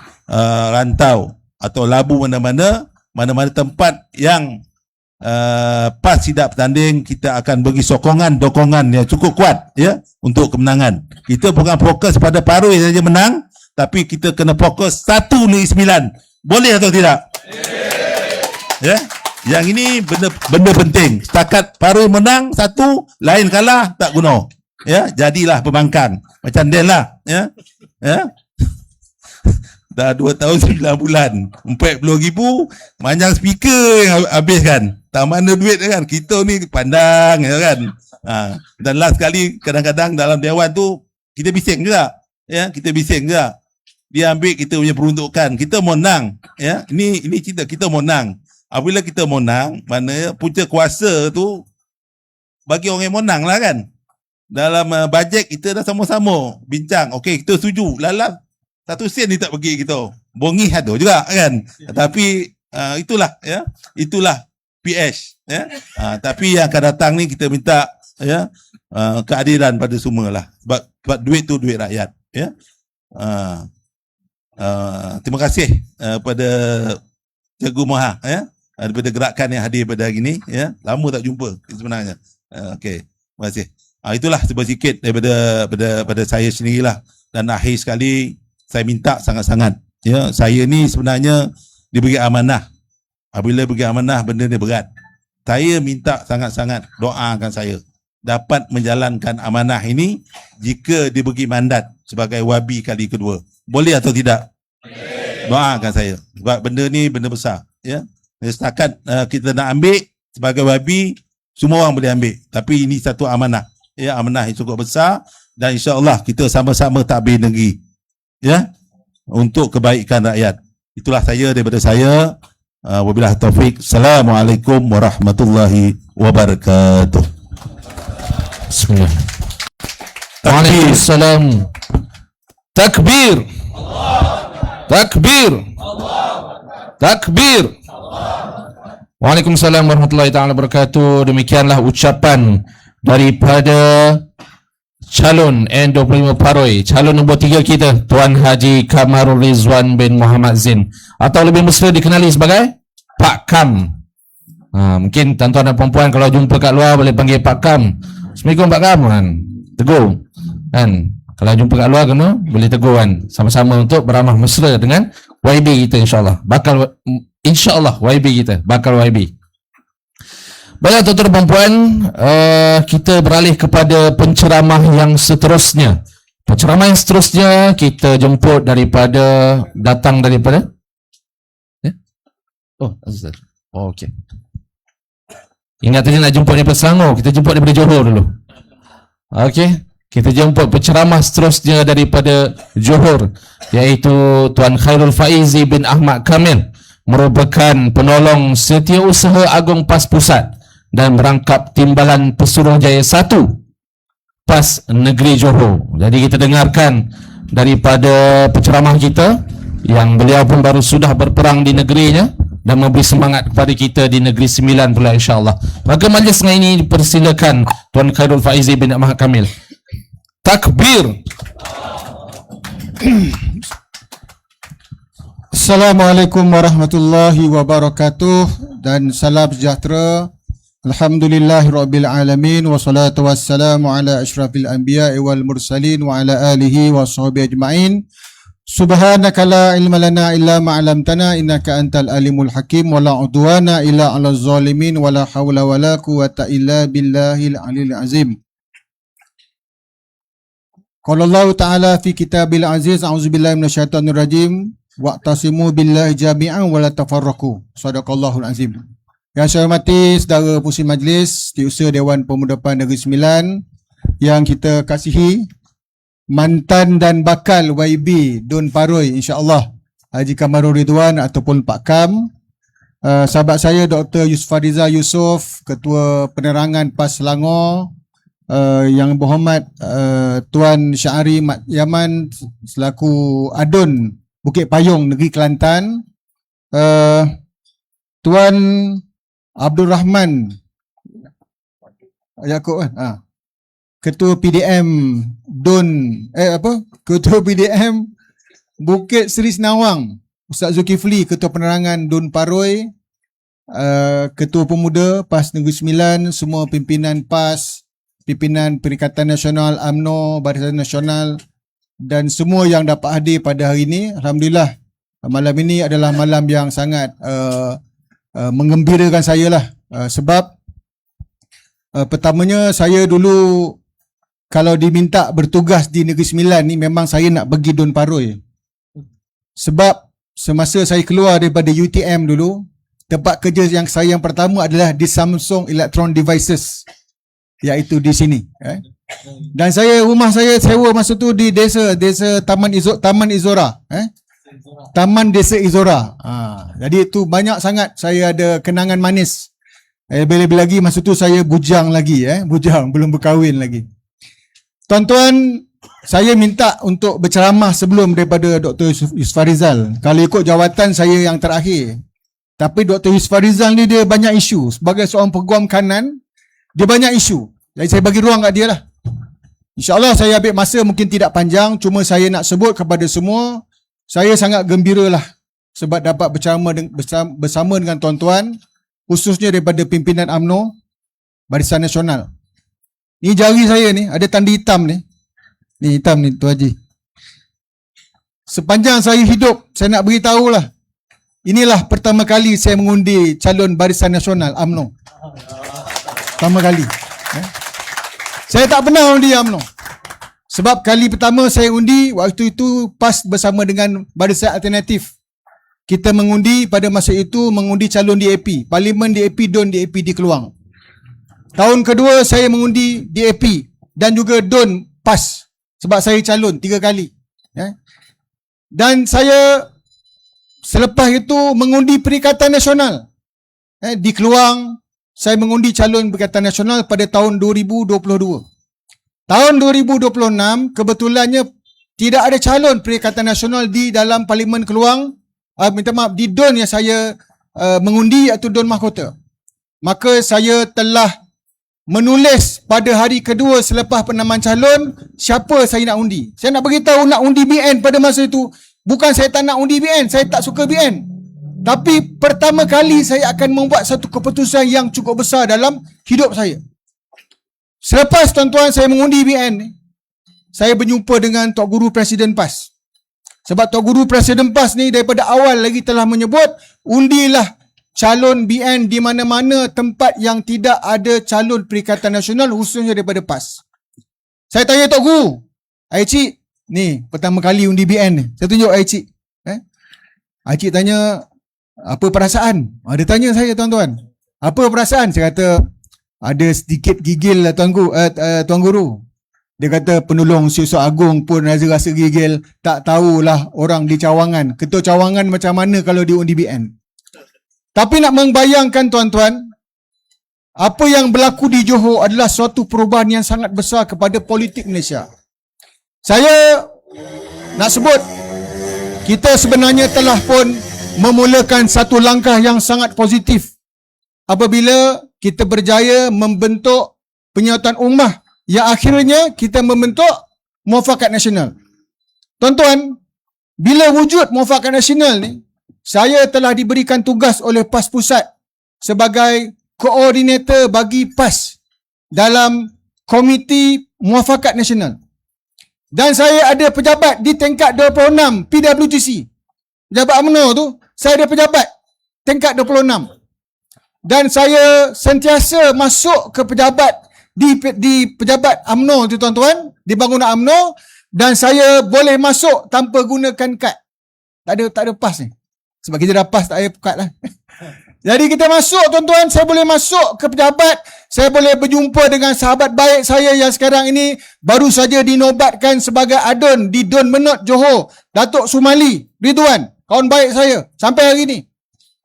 Rantau atau Labu, mana-mana tempat yang PAS tidak bertanding, kita akan bagi dokongan yang cukup kuat untuk kemenangan. Kita bukan fokus pada Paroi saja menang, tapi kita kena fokus 1 negeri 9. Boleh atau tidak? Yang ini benda penting. Setakat Paroi menang 1, lain kalah tak guna. Jadilah pembangkang. Macam dia lah. Dah 2 tahun 9 bulan, 40,000 panjang speaker yang habiskan. Tak mana duit kan. Kita ni pandang kan. Dan last kali kadang-kadang dalam dewan tu kita bising juga. Kita bising juga. Dia ambil kita punya peruntukan. Kita menang. Ini cerita kita menang. Apabila kita menang, mana punca kuasa tu bagi orang yang menang lah kan. Dalam bajet kita dah sama-sama bincang. Okey, kita setuju. Lalat 1 sen ni tak bagi kita. Bongi ada juga kan. Tapi itulah itulah PH tapi yang akan datang ni kita minta keadilan pada semualah. Sebab duit tu duit rakyat. Terima kasih pada Cikgu Maha daripada gerakan yang hadir pada hari ni. Lama tak jumpa sebenarnya. Okey, terima kasih. Itulah sedikit daripada saya sendirilah. Dan akhir sekali saya minta sangat-sangat, saya ni sebenarnya diberi amanah. Apabila beri amanah, benda ni berat. Saya minta sangat-sangat doakan saya dapat menjalankan amanah ini jika diberi mandat sebagai wabi kali kedua. Boleh atau tidak? Doakan saya. Sebab benda ni benda besar. Setakat kita nak ambil sebagai wabi, semua orang boleh ambil. Tapi ini satu amanah. Amanah yang cukup besar. Dan insya-Allah kita sama-sama takbir negeri. Untuk kebaikan rakyat. Itulah saya daripada saya. Wabillahi taufik. Assalamualaikum warahmatullahi wabarakatuh. Bismillah. Waalaikumsalam. Takbir. Takbir. Takbir. Waalaikumsalam warahmatullahi taala wabarakatuh. Demikianlah ucapan daripada calon N25 Paroi, calon nombor 3 kita, Tuan Haji Kamarul Rizwan bin Muhammad Zin, atau lebih mesra dikenali sebagai Pak Kam. Mungkin tuan-tuan dan perempuan kalau jumpa kat luar boleh panggil Pak Kam. Assalamualaikum Pak Kam kan. Tegur kan. Kalau jumpa kat luar kena boleh tegur kan. Sama-sama untuk beramah mesra dengan YB kita insya-Allah. Bakal insya-Allah YB kita, bakal YB. Baiklah tuan-tuan dan perempuan, kita beralih kepada penceramah yang seterusnya. Penceramah yang seterusnya kita jemput datang daripada Azhar. Okey. Ingat tadi nak jemput daripada Selangor, kita jemput daripada Johor dulu. Okey, kita jemput penceramah seterusnya daripada Johor, iaitu Tuan Khairul Faizi bin Ahmad Kamil, merupakan penolong Setiausaha Agung PAS Pusat dan merangkap Timbalan Pesuruhjaya 1 PAS Negeri Johor. Jadi kita dengarkan daripada penceramah kita yang beliau pun baru sudah berperang di negerinya dan memberi semangat kepada kita di Negeri Sembilan pula insya-Allah. Maka majlis ini dipersilakan Tuan Khairul Faizi bin Ahmad Kamil. Takbir. Assalamualaikum warahmatullahi wabarakatuh dan salam sejahtera. Alhamdulillahirabbil alamin wassalatu wassalamu ala asyrafil anbiya'i wal mursalin wa ala alihi washabihi ajmain. Subhanaka la ilma lana illa ma 'allamtana innaka antal alimul hakim wa la udwana illa 'alal zalimin wa la haula wa la quwwata illa billahil aliyil azim. Qala Allah Ta'ala fi kitabil aziz, a'udzubillahi minasyaitonir rajim, wa'tasimu billahi jami'an wa la tafarraqu. Sadaqallahul azim. Yang saya hormati saudara Pusat Majlis, Setiausaha Dewan Pemuda PAN Negeri Sembilan yang kita kasihi, mantan dan bakal YB Dun Paroi insya-Allah Haji Kamarul Ridwan ataupun Pak Kam, sahabat saya Dr. Farizal Yusof, Ketua Penerangan PAS Selangor, yang berhormat Tuan Syahri Mat Yaman selaku Adun Bukit Payung Negeri Kelantan, Tuan Abdul Rahman Yaakob Ketua PDM Ketua PDM Bukit Seri Senawang, Ustaz Zulkifli Ketua Penerangan Dun Paroi, Ketua Pemuda PAS Negeri Sembilan, semua pimpinan PAS, pimpinan Perikatan Nasional UMNO, Barisan Nasional dan semua yang dapat hadir pada hari ini. Alhamdulillah, malam ini adalah malam yang sangat menggembirakan saya lah, sebab pertamanya saya dulu kalau diminta bertugas di Negeri Sembilan ni memang saya nak pergi Dun Paroi, sebab semasa saya keluar daripada UTM dulu, tempat kerja yang saya yang pertama adalah di Samsung Electron Devices, iaitu di sini. Dan rumah saya sewa masa tu di desa Taman Izora, Taman Desa Izora. Jadi itu banyak sangat saya ada kenangan manis. Lebih-lebih lagi masa tu saya bujang lagi, bujang, belum berkahwin lagi. Tuan-tuan, saya minta untuk berceramah sebelum daripada Dr. Yusuf Farizal. Kalau ikut jawatan saya yang terakhir. Tapi Dr. Yusuf Farizal ni dia banyak isu. Sebagai seorang peguam kanan, dia banyak isu. Jadi saya bagi ruang kat dia lah. InsyaAllah saya ambil masa mungkin tidak panjang. Cuma saya nak sebut kepada semua, saya sangat gembira lah sebab dapat berceramah bersama dengan tuan-tuan, khususnya daripada pimpinan UMNO, Barisan Nasional. Ni jari saya ni, ada tanda hitam ni. Ni hitam ni, Tuan Haji. Sepanjang saya hidup, saya nak beritahu lah, inilah pertama kali saya mengundi calon Barisan Nasional UMNO. Pertama kali. Saya tak pernah undi UMNO. Sebab kali pertama saya undi, waktu itu PAS bersama dengan Barisan Alternatif. Kita mengundi pada masa itu, mengundi calon DAP. Parlimen DAP, DUN DAP di Keluang. Tahun kedua saya mengundi DAP dan juga DUN PAS. Sebab saya calon 3 kali. Dan saya selepas itu mengundi Perikatan Nasional. Di Keluang, saya mengundi calon Perikatan Nasional pada tahun 2022. Tahun 2026, kebetulannya tidak ada calon Perikatan Nasional di dalam Parlimen Keluang. Minta maaf, di DUN yang saya mengundi, iaitu DUN Mahkota. Maka saya telah menulis pada hari kedua selepas penamaan calon siapa saya nak undi. Saya nak beritahu nak undi BN pada masa itu. Bukan saya tak nak undi BN, saya tak suka BN. Tapi pertama kali saya akan membuat satu keputusan yang cukup besar dalam hidup saya. Selepas tuan-tuan saya mengundi BN, saya berjumpa dengan Tok Guru Presiden PAS. Sebab Tok Guru Presiden PAS ni daripada awal lagi telah menyebut, undilah calon BN di mana-mana tempat yang tidak ada calon Perikatan Nasional, khususnya daripada PAS. Saya tanya Tok Guru, Cik, ni pertama kali undi BN ni. Saya tunjuk Cik. Cik tanya, apa perasaan? Dia tanya saya, tuan-tuan, apa perasaan? Saya kata, ada sedikit gigil lah Tuan Guru. Dia kata penolong Siswa Agung pun rasa gigil, tak tahulah orang di cawangan. Ketua cawangan macam mana kalau diundi BN. Tapi nak membayangkan tuan-tuan, apa yang berlaku di Johor adalah suatu perubahan yang sangat besar kepada politik Malaysia. Saya nak sebut, kita sebenarnya telah pun memulakan satu langkah yang sangat positif apabila kita berjaya membentuk Penyatuan Ummah yang akhirnya kita membentuk Muafakat Nasional. Tuan-tuan, bila wujud Muafakat Nasional ni, saya telah diberikan tugas oleh PAS Pusat sebagai koordinator bagi PAS dalam Komiti Muafakat Nasional. Dan saya ada pejabat di tingkat 26 PWTC. Pejabat UMNO tu, saya ada pejabat tingkat 26. Dan saya sentiasa masuk ke pejabat di pejabat UMNO tu tuan-tuan, di bangunan UMNO, dan saya boleh masuk tanpa gunakan kad. Tak ada pas ni. Sebab kita dah pas, tak payah kad lah. Jadi kita masuk tuan-tuan, saya boleh masuk ke pejabat, saya boleh berjumpa dengan sahabat baik saya yang sekarang ini baru saja dinobatkan sebagai adun di Dun Menot, Johor, Datuk Sumali Ridwan, kawan baik saya sampai hari ini.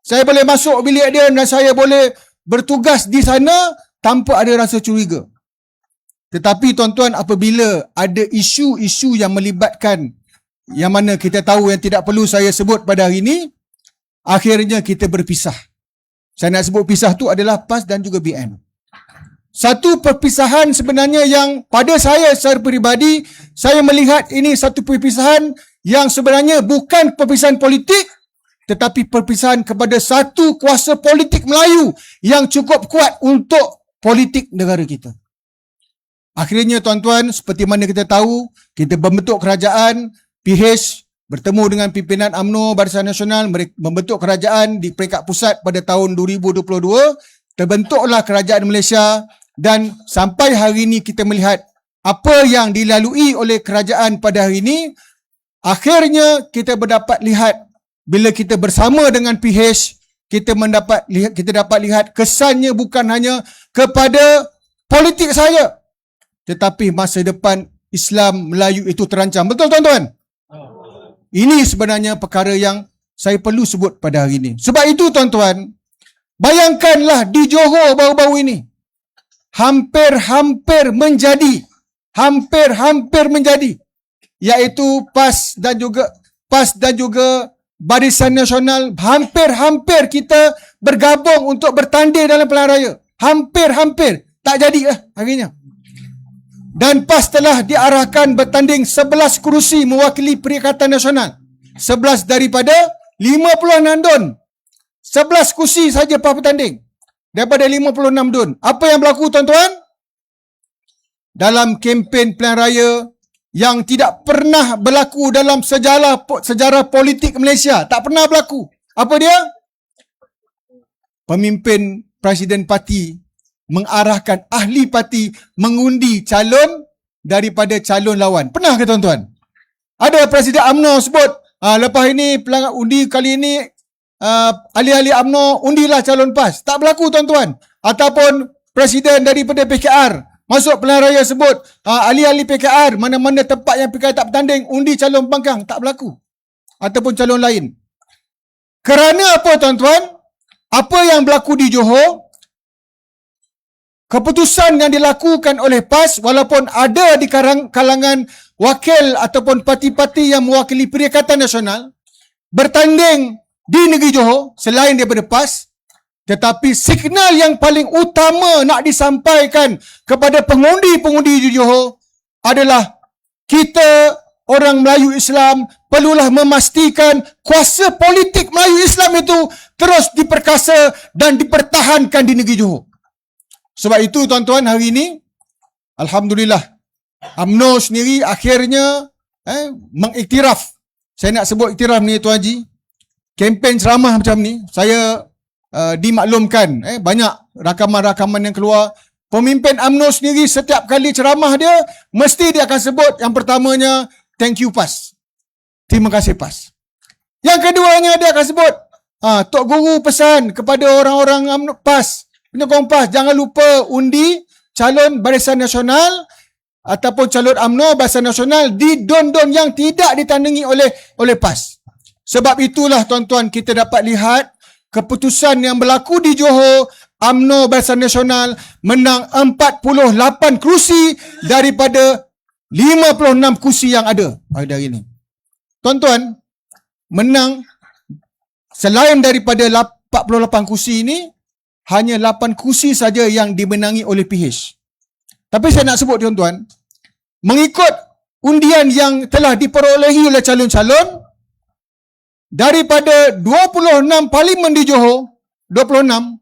Saya boleh masuk bilik dia dan saya boleh bertugas di sana tanpa ada rasa curiga. Tetapi tuan-tuan, apabila ada isu-isu yang melibatkan, yang mana kita tahu yang tidak perlu saya sebut pada hari ini, akhirnya kita berpisah. Saya nak sebut pisah tu adalah PAS dan juga BN. Satu perpisahan sebenarnya yang pada saya secara peribadi, saya melihat ini satu perpisahan yang sebenarnya bukan perpisahan politik, tetapi perpisahan kepada satu kuasa politik Melayu yang cukup kuat untuk politik negara kita. Akhirnya tuan-tuan, seperti mana kita tahu, kita membentuk kerajaan, PH bertemu dengan pimpinan UMNO Barisan Nasional, membentuk kerajaan di peringkat pusat pada tahun 2022, terbentuklah kerajaan Malaysia, dan sampai hari ini kita melihat apa yang dilalui oleh kerajaan pada hari ini. Akhirnya kita dapat lihat, bila kita bersama dengan PH, kita dapat lihat kesannya bukan hanya kepada politik saya, tetapi masa depan Islam Melayu itu terancam. Betul tuan-tuan? Ini sebenarnya perkara yang saya perlu sebut pada hari ini. Sebab itu tuan-tuan, bayangkanlah di Johor baru-baru ini, hampir menjadi, iaitu PAS dan juga Barisan Nasional, hampir kita bergabung untuk bertanding dalam pilihan raya. Hampir, tak jadi lah akhirnya. Dan PAS telah diarahkan bertanding 11 kerusi mewakili Perikatan Nasional. 11 daripada 56 dun. 11 kerusi saja PAS bertanding daripada 56 dun. Apa yang berlaku tuan-tuan? Dalam kempen pilihan raya yang tidak pernah berlaku dalam sejarah politik Malaysia. Tak pernah berlaku. Apa dia? Pemimpin Presiden Parti mengarahkan ahli parti mengundi calon daripada calon lawan. Pernah ke tuan-tuan? Ada Presiden UMNO sebut, lepas ini pelanggan undi kali ini, ahli-ahli UMNO undilah calon PAS. Tak berlaku tuan-tuan. Ataupun Presiden daripada PKR masuk pilihan raya sebut, ahli-ahli PKR mana-mana tempat yang PKR tak bertanding, undi calon pangkang. Tak berlaku. Ataupun calon lain. Kerana apa tuan-tuan? Apa yang berlaku di Johor, keputusan yang dilakukan oleh PAS, walaupun ada di kalangan wakil ataupun parti-parti yang mewakili Perikatan Nasional bertanding di negeri Johor selain daripada PAS, tetapi signal yang paling utama nak disampaikan kepada pengundi-pengundi di Johor adalah kita orang Melayu Islam perlulah memastikan kuasa politik Melayu Islam itu terus diperkasa dan dipertahankan di negeri Johor. Sebab itu tuan-tuan, hari ini alhamdulillah UMNO sendiri akhirnya mengiktiraf. Saya nak sebut iktiraf ni Tuan Haji. Kempen ceramah macam ni saya dimaklumkan, banyak rakaman-rakaman yang keluar. Pemimpin UMNO sendiri setiap kali ceramah dia mesti dia akan sebut yang pertamanya, thank you PAS. Terima kasih PAS. Yang keduanya dia akan sebut, Tok Guru pesan kepada orang-orang UMNO PAS, penyokong PAS, jangan lupa undi calon Barisan Nasional ataupun calon UMNO Barisan Nasional di don-don yang tidak ditandingi oleh PAS. Sebab itulah tuan-tuan, kita dapat lihat keputusan yang berlaku di Johor, UMNO Barisan Nasional menang 48 kerusi daripada 56 kerusi yang ada pada hari ini. Tuan-tuan, menang selain daripada 48 kerusi ini, hanya 8 kerusi saja yang dimenangi oleh PH. Tapi saya nak sebut tuan-tuan, mengikut undian yang telah diperolehi oleh calon-calon, daripada 26 parlimen di Johor, 26,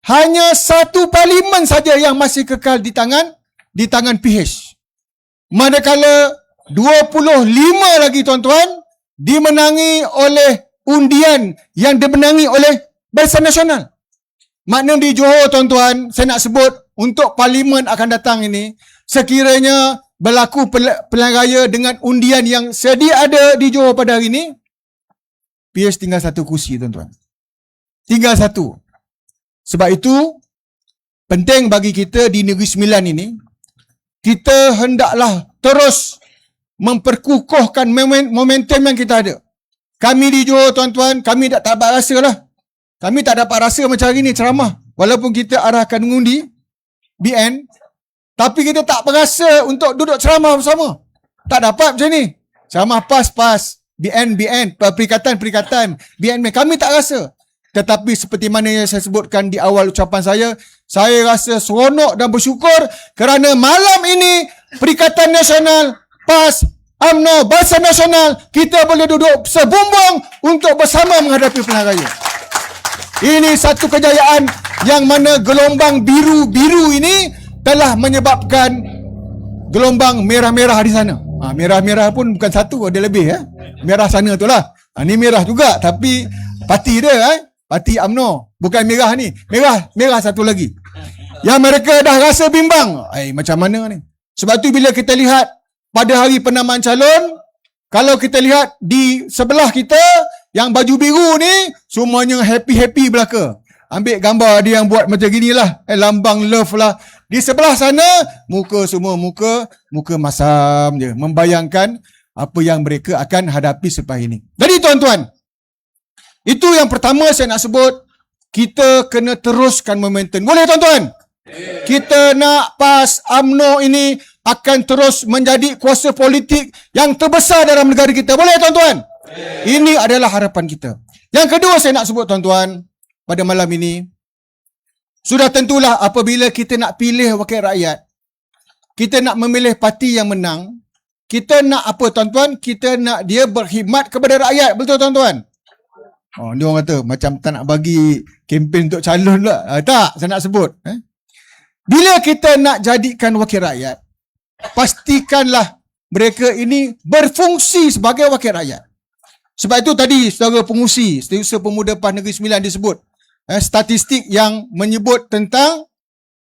hanya satu parlimen saja yang masih kekal di tangan PH. manakala 25 lagi tuan-tuan dimenangi oleh undian yang dimenangi oleh Barisan Nasional. Makna di Johor tuan-tuan, saya nak sebut untuk parlimen akan datang ini, sekiranya berlaku pilihan raya dengan undian yang sedia ada di Johor pada hari ini, PS tinggal satu kursi tuan-tuan. Tinggal satu. Sebab itu, penting bagi kita di Negeri Sembilan ini, kita hendaklah terus memperkukuhkan momentum yang kita ada. Kami di Johor tuan-tuan, kami tak dapat rasa lah. Kami tak dapat rasa macam hari ni ceramah. Walaupun kita arahkan mengundi, BN, tapi kita tak berasa untuk duduk ceramah bersama. Tak dapat macam ni. Ceramah PAS, BN, perikatan, BN, kami tak rasa. Tetapi seperti mana yang saya sebutkan di awal ucapan saya rasa seronok dan bersyukur kerana malam ini Perikatan Nasional, PAS, UMNO, Barisan Nasional, kita boleh duduk sebumbung untuk bersama menghadapi pilihan raya. Ini satu kejayaan yang mana gelombang biru-biru ini telah menyebabkan gelombang merah-merah di sana. Merah-merah pun bukan satu, ada lebih merah sana tu lah. Ni merah juga tapi parti dia parti UMNO. Bukan merah ni. Merah satu lagi. Yang mereka dah rasa bimbang. Macam mana ni? Sebab tu bila kita lihat pada hari penamaan calon, kalau kita lihat di sebelah kita yang baju biru ni semuanya happy-happy belaka. Ambil gambar dia yang buat macam gini lah. Lambang love lah. Di sebelah sana, muka semua muka masam je. Membayangkan apa yang mereka akan hadapi selepas ini. Jadi tuan-tuan, itu yang pertama saya nak sebut. Kita kena teruskan momentum. Boleh tuan-tuan? Kita nak PAS, UMNO ini akan terus menjadi kuasa politik yang terbesar dalam negara kita. Boleh tuan-tuan? Ini adalah harapan kita. Yang kedua saya nak sebut tuan-tuan, pada malam ini, sudah tentulah apabila kita nak pilih wakil rakyat, kita nak memilih parti yang menang, kita nak apa tuan-tuan? Kita nak dia berkhidmat kepada rakyat. Betul tuan-tuan? Ni orang kata macam tak nak bagi kempen untuk calon lah. Tak, saya nak sebut. Bila kita nak jadikan wakil rakyat, pastikanlah mereka ini berfungsi sebagai wakil rakyat. Sebab itu tadi saudara pengurusi Setiausaha Pemuda PAS Negeri Sembilan disebut statistik yang menyebut tentang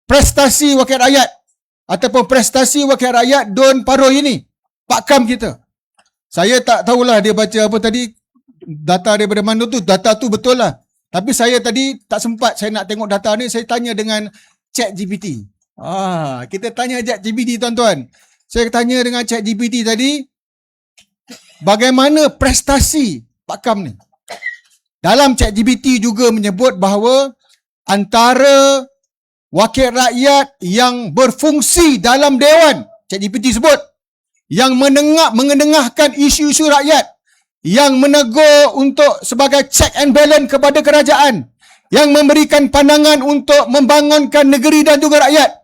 prestasi wakil rakyat ataupun prestasi wakil rakyat Don Paroi ini, Pak Kam kita. Saya tak tahulah dia baca apa tadi, data daripada mana tu, data tu betul lah. Tapi saya tadi tak sempat saya nak tengok data ni, saya tanya dengan ChatGPT. Kita tanya ChatGPT tuan-tuan. Saya tanya dengan ChatGPT tadi, bagaimana prestasi Pak Kam ni? Dalam ChatGPT juga menyebut bahawa antara wakil rakyat yang berfungsi dalam Dewan, ChatGPT sebut, yang mengendengahkan isu-isu rakyat, yang menegur untuk sebagai check and balance kepada kerajaan, yang memberikan pandangan untuk membangunkan negeri dan juga rakyat,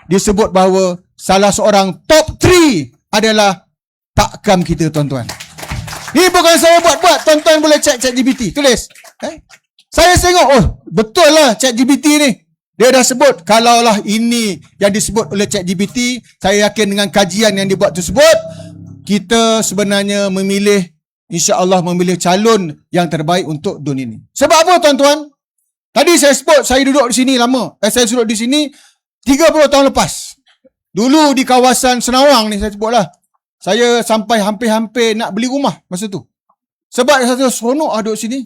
disebut bahawa salah seorang top 3 adalah Pak Kam kita tuan-tuan. Ni bukan saya buat-buat, tuan-tuan boleh cek ChatGPT, tulis. Saya tengok, betul lah ChatGPT ni. Dia dah sebut, kalaulah ini yang disebut oleh ChatGPT, saya yakin dengan kajian yang dibuat tersebut, kita sebenarnya memilih, insya-Allah memilih calon yang terbaik untuk dunia ini. Sebab apa tuan-tuan? Tadi saya sebut, saya duduk di sini lama. Saya duduk di sini 30 tahun lepas. Dulu di kawasan Senawang ni saya sebutlah. Saya sampai hampir-hampir nak beli rumah masa tu. Sebab saya seronok duduk sini.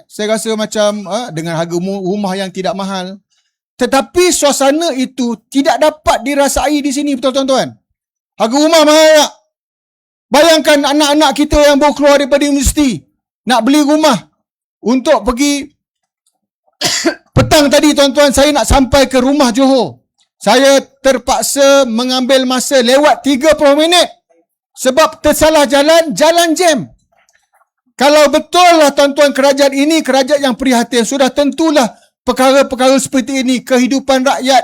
Saya rasa macam dengan harga rumah yang tidak mahal. Tetapi suasana itu tidak dapat dirasai di sini, betul tuan-tuan. Harga rumah mahal tak? Bayangkan anak-anak kita yang baru keluar daripada universiti nak beli rumah untuk pergi petang tadi tuan-tuan, saya nak sampai ke rumah Johor. Saya terpaksa mengambil masa lewat 30 minit sebab tersalah jalan jam. Kalau betul lah tuan-tuan kerajaan ini kerajaan yang prihatin, sudah tentulah perkara-perkara seperti ini, kehidupan rakyat,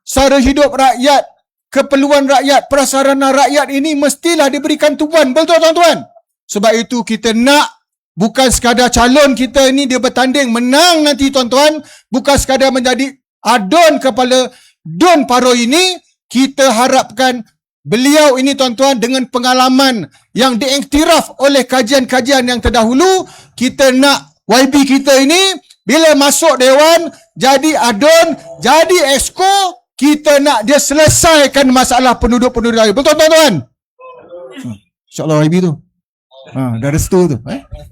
sara hidup rakyat, keperluan rakyat, prasarana rakyat ini mestilah diberikan tumpuan. Betul tuan-tuan? Sebab itu kita nak bukan sekadar calon kita ini dia bertanding menang nanti tuan-tuan, bukan sekadar menjadi adon kepala Don Paroi ini, kita harapkan Beliau ini tuan-tuan dengan pengalaman yang diiktiraf oleh kajian-kajian yang terdahulu, kita nak YB kita ini bila masuk dewan, jadi adun, jadi exco, kita nak dia selesaikan masalah penduduk-penduduk raya. Betul tuan-tuan? InsyaAllah YB tu. Dah restu tu.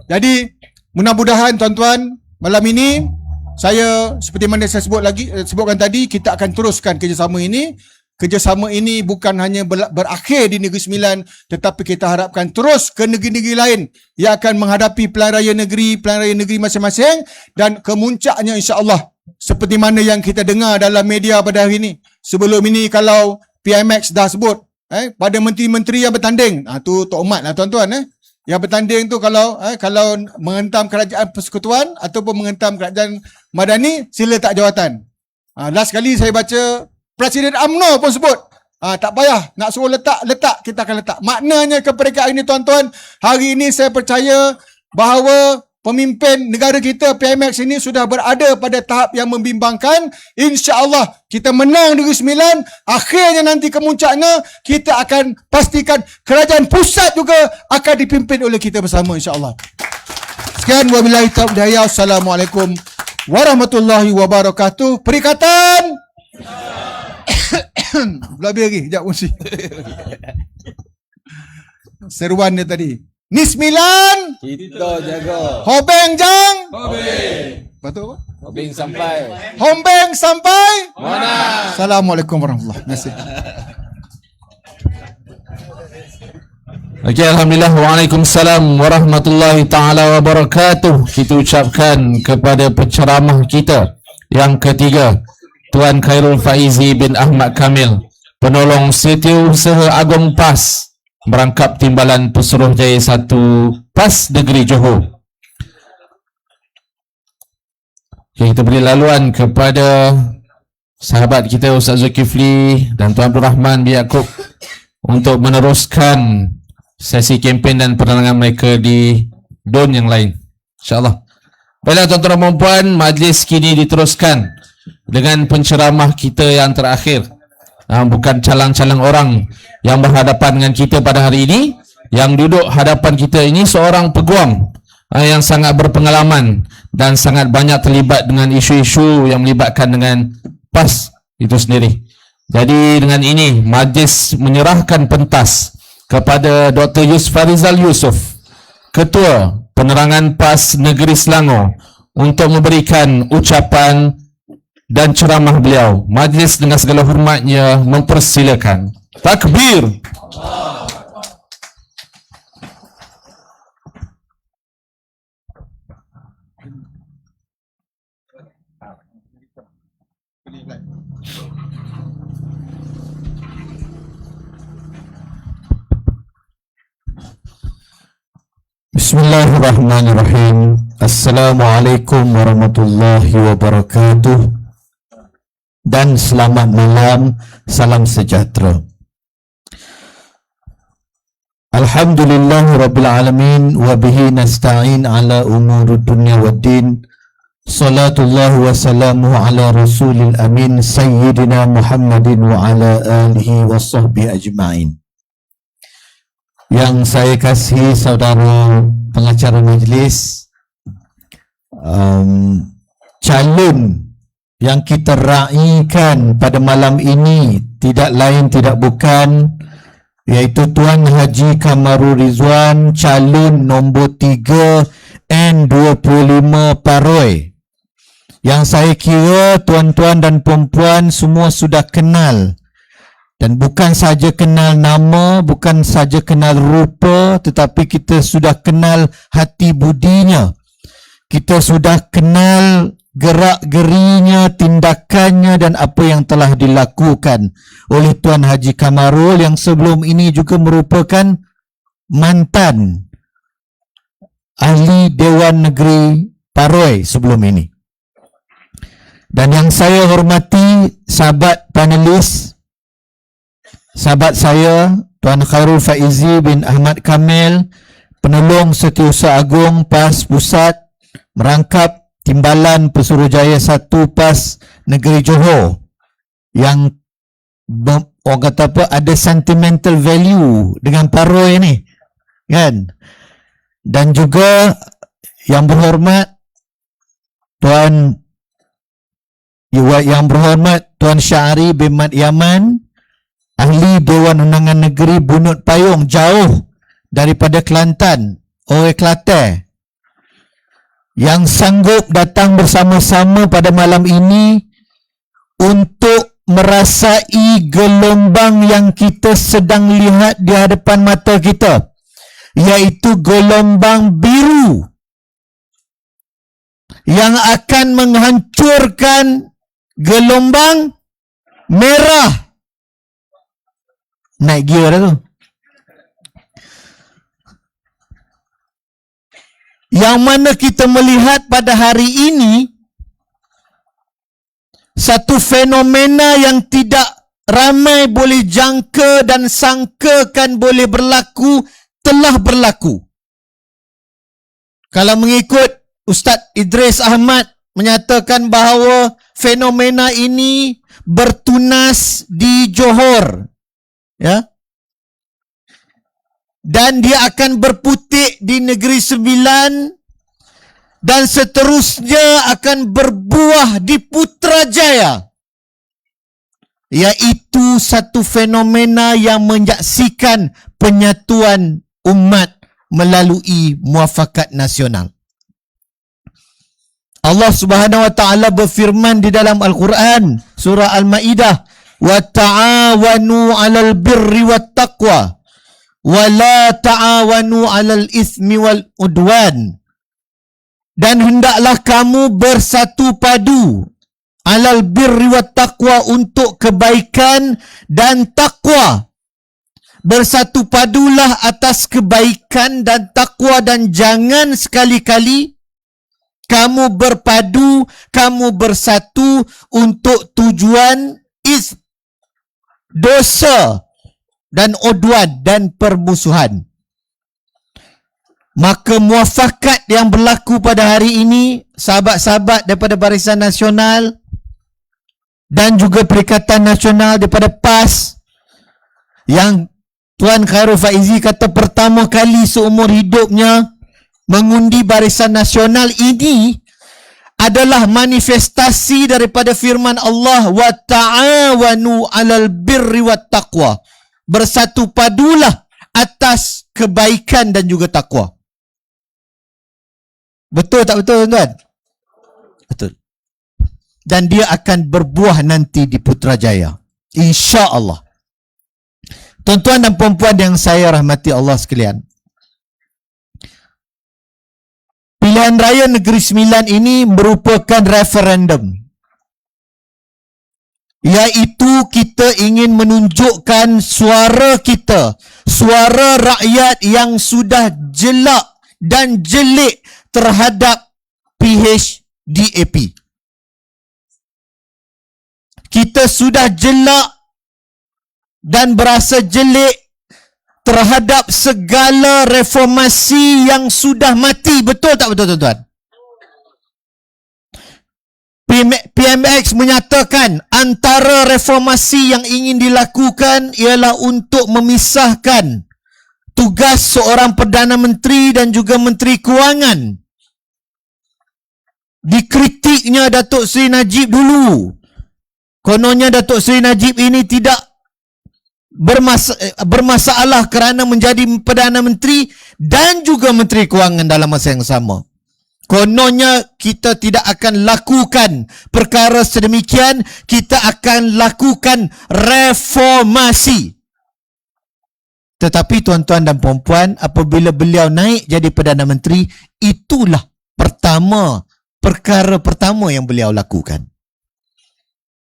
Jadi, mudah-mudahan tuan-tuan, malam ini, saya seperti mana saya sebutkan tadi, kita akan teruskan kerjasama ini. Kerjasama ini bukan hanya berakhir di Negeri Sembilan, tetapi kita harapkan terus ke negeri-negeri lain yang akan menghadapi pilihan raya negeri masing-masing, dan kemuncaknya insya-Allah seperti mana yang kita dengar dalam media pada hari ini. Sebelum ini kalau PMX dah sebut pada menteri-menteri yang bertanding, tu Tok Mat lah tuan-tuan yang bertanding tu kalau menghentam kerajaan persekutuan ataupun menghentam kerajaan madani, sila tak jawatan. Last kali saya baca Presiden UMNO pun sebut, tak payah nak suruh letak, kita akan letak. Maknanya kepada hari ini tuan-tuan, hari ini saya percaya bahawa pemimpin negara kita PMX ini sudah berada pada tahap yang membimbangkan. InsyaAllah kita menang Negeri Sembilan, akhirnya nanti kemuncaknya kita akan pastikan kerajaan pusat juga akan dipimpin oleh kita bersama insyaAllah. Sekian, wabillahi taufiq wal hidayah. Assalamualaikum warahmatullahi wabarakatuh. Perikatan lebih lagi, sekejap kunci. Seruan dia tadi. Ni sembilan, Kita jaga. Hobeng jang. Hobeng. Betul apa? Hobeng sampai. Hombeng sampai. Mana? Assalamualaikum warahmatullahi wabarakatuh. Okey, Alhamdulillah. Waalaikumsalam warahmatullahi ta'ala wabarakatuh. Kita ucapkan kepada penceramah kita yang ketiga, Tuan Khairul Faizi bin Ahmad Kamil, penolong Setiausaha Agong PAS, merangkap Timbalan Pesuruhjaya 1 PAS Negeri Johor. Okay, kita beri laluan kepada sahabat kita Ustaz Zulkifli dan Tuan Abdul Rahman bin Yaakob untuk meneruskan sesi kempen dan penerangan mereka di DON yang lain, InsyaAllah. Baiklah tuan-tuan dan puan, majlis kini diteruskan dengan penceramah kita yang terakhir. Bukan calang-calang orang yang berhadapan dengan kita pada hari ini. Yang duduk hadapan kita ini seorang peguam yang sangat berpengalaman dan sangat banyak terlibat dengan isu-isu yang melibatkan dengan PAS itu sendiri. Jadi dengan ini majlis menyerahkan pentas kepada Dr. Farizal Yusof, Ketua Penerangan PAS Negeri Selangor, untuk memberikan ucapan dan ceramah beliau. Majlis dengan segala hormatnya mempersilakan. Takbir. Bismillahirrahmanirrahim. Assalamualaikum warahmatullahi wabarakatuh. Dan selamat malam, salam sejahtera. Alhamdulillah Rabbil Alamin, wa bihi nasta'in ala umurud dunya waddin. Salatullah wa salamuhu ala rasulil amin, Sayyidina Muhammadin wa ala alihi wa sahbihi ajma'in. Yang saya kasihi saudara pengacara majlis, calon yang kita raikan pada malam ini tidak lain tidak bukan iaitu Tuan Haji Kamarul Rizwan, calon nombor 3 N25 Paroi, yang saya kira tuan-tuan dan puan-puan semua sudah kenal, dan bukan saja kenal nama, bukan saja kenal rupa, tetapi kita sudah kenal hati budinya. Kita sudah kenal gerak-gerinya, tindakannya dan apa yang telah dilakukan oleh Tuan Haji Kamarul, yang sebelum ini juga merupakan mantan ahli Dewan Negeri Paroi sebelum ini. Dan yang saya hormati sahabat panelis, sahabat saya Tuan Khairul Faizi bin Ahmad Kamil, penolong Setiausaha Agong PAS Pusat, merangkap Timbalan Pesuruhjaya 1 PAS Negeri Johor, yang orang kata apa, ada sentimental value dengan paroi ni, kan? Dan juga yang berhormat Yang berhormat Tuan Syahri bin Mat Yaman, ahli Dewan Undangan Negeri Bunut Payung, jauh daripada Kelantan, orang Kelantan, yang sanggup datang bersama-sama pada malam ini untuk merasai gelombang yang kita sedang lihat di hadapan mata kita, iaitu gelombang biru yang akan menghancurkan gelombang merah. Naik gear dah tu. Yang mana kita melihat pada hari ini satu fenomena yang tidak ramai boleh jangka dan sangkakan boleh berlaku, telah berlaku. Kalau mengikut Ustaz Idris Ahmad menyatakan bahawa fenomena ini bertunas di Johor, ya, dan dia akan berputik di Negeri Sembilan dan seterusnya akan berbuah di Putrajaya, iaitu satu fenomena yang menyaksikan penyatuan umat melalui muafakat nasional. Allah Subhanahu wa taala berfirman di dalam Al-Quran surah Al-Maidah, wa ta'awanu 'alal birri wat taqwa wa la ta'awanu 'alal ismi wal udwan. Dan hendaklah kamu bersatu padu 'alal birri wat taqwa, untuk kebaikan dan takwa. Bersatu padulah atas kebaikan dan takwa, dan jangan sekali-kali kamu berpadu, kamu bersatu untuk tujuan dosa dan udwan dan permusuhan. Maka muafakat yang berlaku pada hari ini, sahabat-sahabat daripada Barisan Nasional dan juga Perikatan Nasional daripada PAS, yang Tuan Khairul Faizi kata pertama kali seumur hidupnya mengundi Barisan Nasional, ini adalah manifestasi daripada firman Allah, wa ta'awanu 'alal birri wat taqwa. Bersatu padulah atas kebaikan dan juga takwa. Betul tak betul, tuan-tuan? Betul. Dan dia akan berbuah nanti di Putrajaya, insya-Allah. Tuan-tuan dan puan-puan yang saya rahmati Allah sekalian, pilihan raya Negeri Sembilan ini merupakan referendum, iaitu kita ingin menunjukkan suara kita, suara rakyat yang sudah jelak dan jelik terhadap PHDAP. Kita sudah jelak dan berasa jelik terhadap segala reformasi yang sudah mati. Betul tak betul, tuan-tuan? PMX menyatakan antara reformasi yang ingin dilakukan ialah untuk memisahkan tugas seorang Perdana Menteri dan juga Menteri Kewangan. Dikritiknya Datuk Seri Najib dulu. Kononnya Datuk Seri Najib ini tidak bermasalah kerana menjadi Perdana Menteri dan juga Menteri Kewangan dalam masa yang sama. Kononnya kita tidak akan lakukan perkara sedemikian, kita akan lakukan reformasi. Tetapi tuan-tuan dan puan-puan, apabila beliau naik jadi Perdana Menteri, itulah perkara pertama yang beliau lakukan.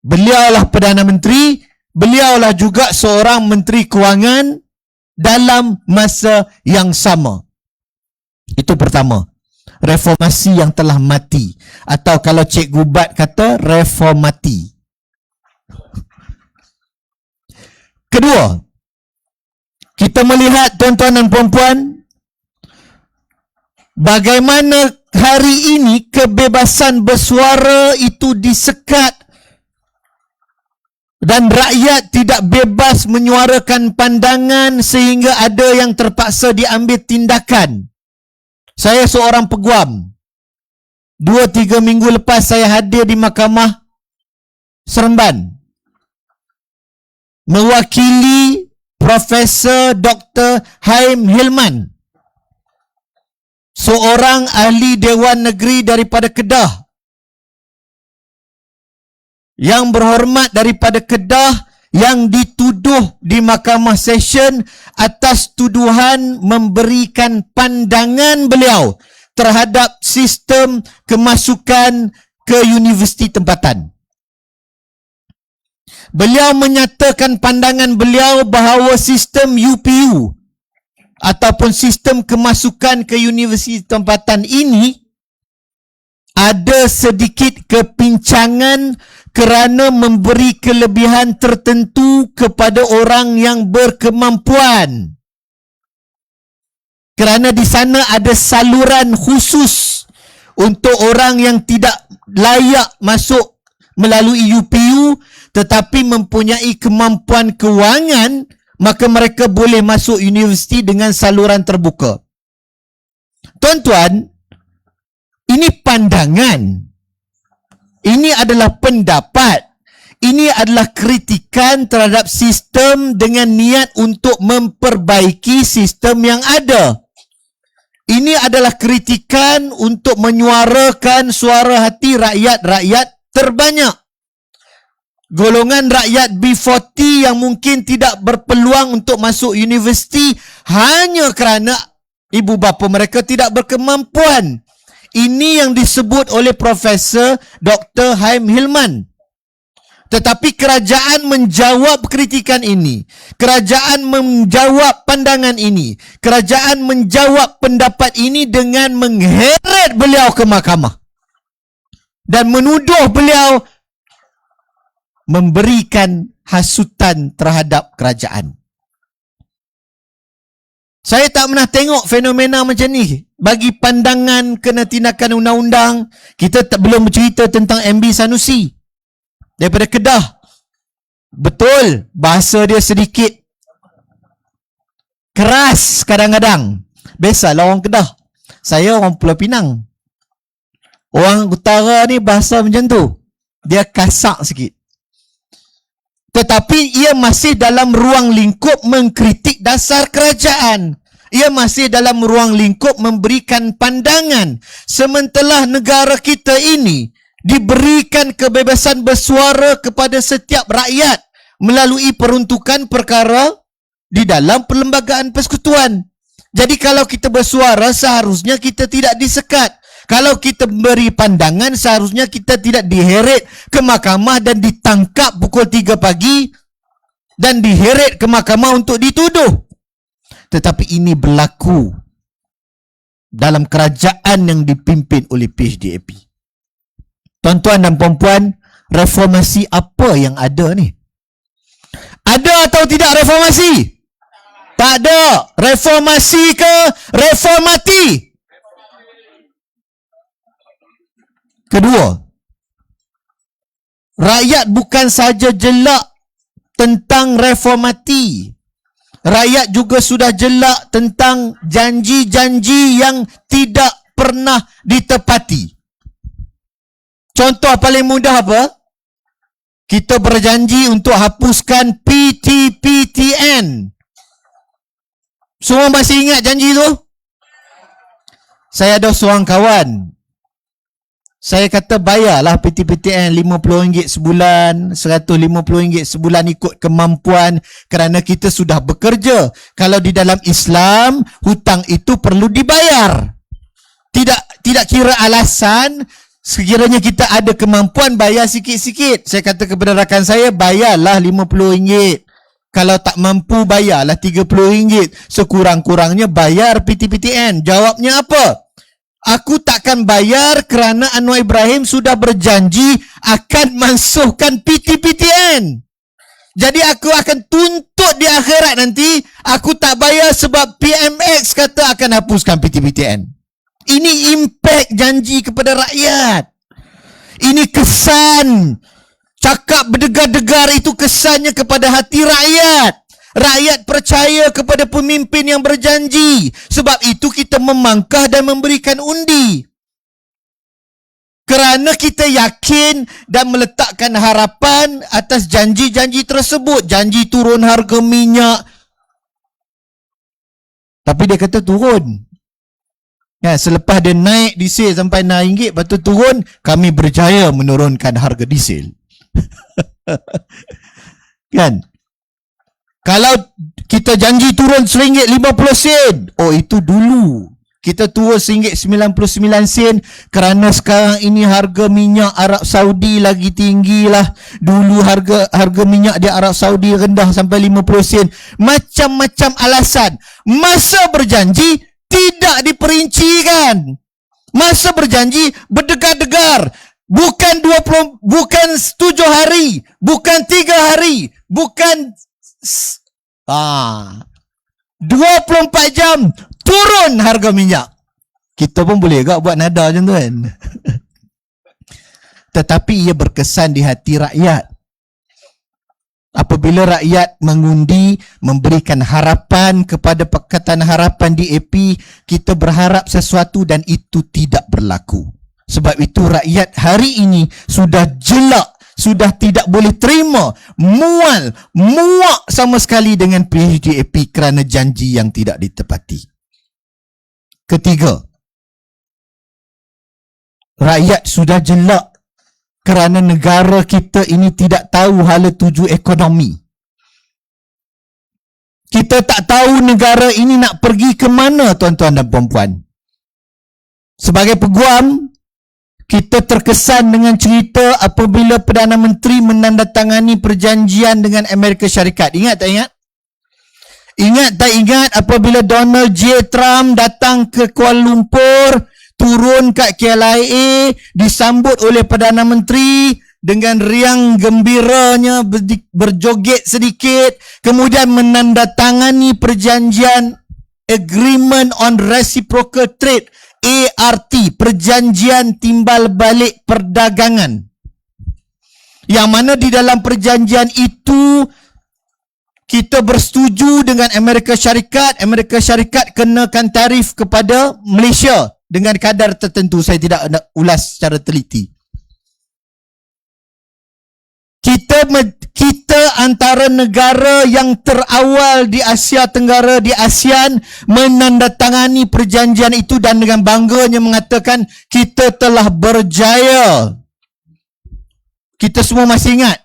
Beliaulah Perdana Menteri, beliaulah juga seorang Menteri Kewangan dalam masa yang sama. Itu pertama. Reformasi yang telah mati. Atau kalau Cikgu Bat kata, reformati. Kedua, kita melihat tuan-tuan dan puan-puan, bagaimana hari ini kebebasan bersuara itu disekat dan rakyat tidak bebas menyuarakan pandangan sehingga ada yang terpaksa diambil tindakan. Saya seorang peguam. 2-3 minggu lepas saya hadir di Mahkamah Seremban mewakili Profesor Dr. Haim Hilman, seorang ahli Dewan Negeri daripada Kedah, yang berhormat daripada Kedah, yang dituduh di Mahkamah Session atas tuduhan memberikan pandangan beliau terhadap sistem kemasukan ke universiti tempatan. Beliau menyatakan pandangan beliau bahawa sistem UPU ataupun sistem kemasukan ke universiti tempatan ini ada sedikit kepincangan kerana memberi kelebihan tertentu kepada orang yang berkemampuan. Kerana di sana ada saluran khusus untuk orang yang tidak layak masuk melalui UPU tetapi mempunyai kemampuan kewangan, maka mereka boleh masuk universiti dengan saluran terbuka. Tuan-tuan, ini pandangan. Ini adalah pendapat. Ini adalah kritikan terhadap sistem dengan niat untuk memperbaiki sistem yang ada. Ini adalah kritikan untuk menyuarakan suara hati rakyat-rakyat terbanyak. Golongan rakyat B40 yang mungkin tidak berpeluang untuk masuk universiti hanya kerana ibu bapa mereka tidak berkemampuan. Ini yang disebut oleh Profesor Dr. Haim Hilman. Tetapi kerajaan menjawab kritikan ini. Kerajaan menjawab pandangan ini. Kerajaan menjawab pendapat ini dengan mengheret beliau ke mahkamah. Dan menuduh beliau memberikan hasutan terhadap kerajaan. Saya tak pernah tengok fenomena macam ni. Bagi pandangan kena tindakan undang-undang, kita belum bercerita tentang MB Sanusi daripada Kedah. Betul, bahasa dia sedikit keras kadang-kadang. Biasalah orang Kedah. Saya orang Pulau Pinang. Orang utara ni bahasa macam tu. Dia kasar sikit. Tetapi ia masih dalam ruang lingkup mengkritik dasar kerajaan. Ia masih dalam ruang lingkup memberikan pandangan. Sementara negara kita ini diberikan kebebasan bersuara kepada setiap rakyat melalui peruntukan perkara di dalam perlembagaan persekutuan. Jadi kalau kita bersuara, seharusnya kita tidak disekat. Kalau kita beri pandangan, seharusnya kita tidak diheret ke mahkamah dan ditangkap pukul 3 pagi dan diheret ke mahkamah untuk dituduh. Tetapi ini berlaku dalam kerajaan yang dipimpin oleh PHDAP. Tuan-tuan dan puan-puan, reformasi apa yang ada ni? Ada atau tidak reformasi? Tak ada. Reformasi ke reformati? Kedua, rakyat bukan saja jelak tentang reformati. Rakyat juga sudah jelak tentang janji-janji yang tidak pernah ditepati. Contoh paling mudah apa? Kita berjanji untuk hapuskan PTPTN. Semua masih ingat janji tu? Saya ada seorang kawan. Saya kata bayarlah PTPTN RM50 sebulan, RM150 sebulan ikut kemampuan kerana kita sudah bekerja. Kalau di dalam Islam, hutang itu perlu dibayar. Tidak kira alasan, sekiranya kita ada kemampuan bayar sikit-sikit. Saya kata kepada rakan saya, bayarlah RM50. Kalau tak mampu bayarlah RM30. Sekurang-kurangnya bayar PTPTN. Jawabnya apa? Aku takkan bayar kerana Anwar Ibrahim sudah berjanji akan masukkan PTPTN. Jadi aku akan tuntut di akhirat nanti, aku tak bayar sebab PMX kata akan hapuskan PTPTN. Ini impak janji kepada rakyat. Ini kesan Cakap berdegar-degar itu kesannya kepada hati rakyat. Rakyat percaya kepada pemimpin yang berjanji. Sebab itu kita memangkah dan memberikan undi. Kerana kita yakin dan meletakkan harapan atas janji-janji tersebut. Janji turun harga minyak. Tapi dia kata turun. Ya, selepas dia naik diesel sampai RM6, lepas tu turun, kami berjaya menurunkan harga diesel. Kan? Kalau kita janji turun RM1.50, oh itu dulu. Kita turun RM1.99 kerana sekarang ini harga minyak Arab Saudi lagi tinggi lah. Dulu harga minyak di Arab Saudi rendah sampai 50 sen. Macam-macam alasan. Masa berjanji tidak diperincikan. Masa berjanji berdegar-degar. Bukan 7 hari, bukan 3 hari, bukan 24 jam turun harga minyak. Kita pun boleh juga buat nada macam tu kan. Tetapi ia berkesan di hati rakyat. Apabila rakyat mengundi, memberikan harapan kepada Pakatan Harapan DAP, kita berharap sesuatu dan itu tidak berlaku. Sebab itu rakyat hari ini sudah jelak, sudah tidak boleh terima, muak sama sekali dengan PHDAP kerana janji yang tidak ditepati. Ketiga, rakyat sudah jelak kerana negara kita ini tidak tahu hala tuju ekonomi. Kita tak tahu negara ini nak pergi ke mana, tuan-tuan dan puan-puan. Sebagai peguam, kita terkesan dengan cerita apabila Perdana Menteri menandatangani perjanjian dengan Amerika Syarikat. Ingat tak ingat? Ingat tak ingat apabila Donald J. Trump datang ke Kuala Lumpur, turun kat KLIA, disambut oleh Perdana Menteri dengan riang gembiranya, berjoget sedikit, kemudian menandatangani perjanjian Agreement on Reciprocal Trade, ART, perjanjian timbal balik perdagangan. Yang mana di dalam perjanjian itu kita bersetuju dengan Amerika Syarikat kenakan tarif kepada Malaysia dengan kadar tertentu. Saya tidak nak ulas secara teliti. Kita antara negara yang terawal di Asia Tenggara, di ASEAN, menandatangani perjanjian itu dan dengan bangganya mengatakan kita telah berjaya. Kita semua masih ingat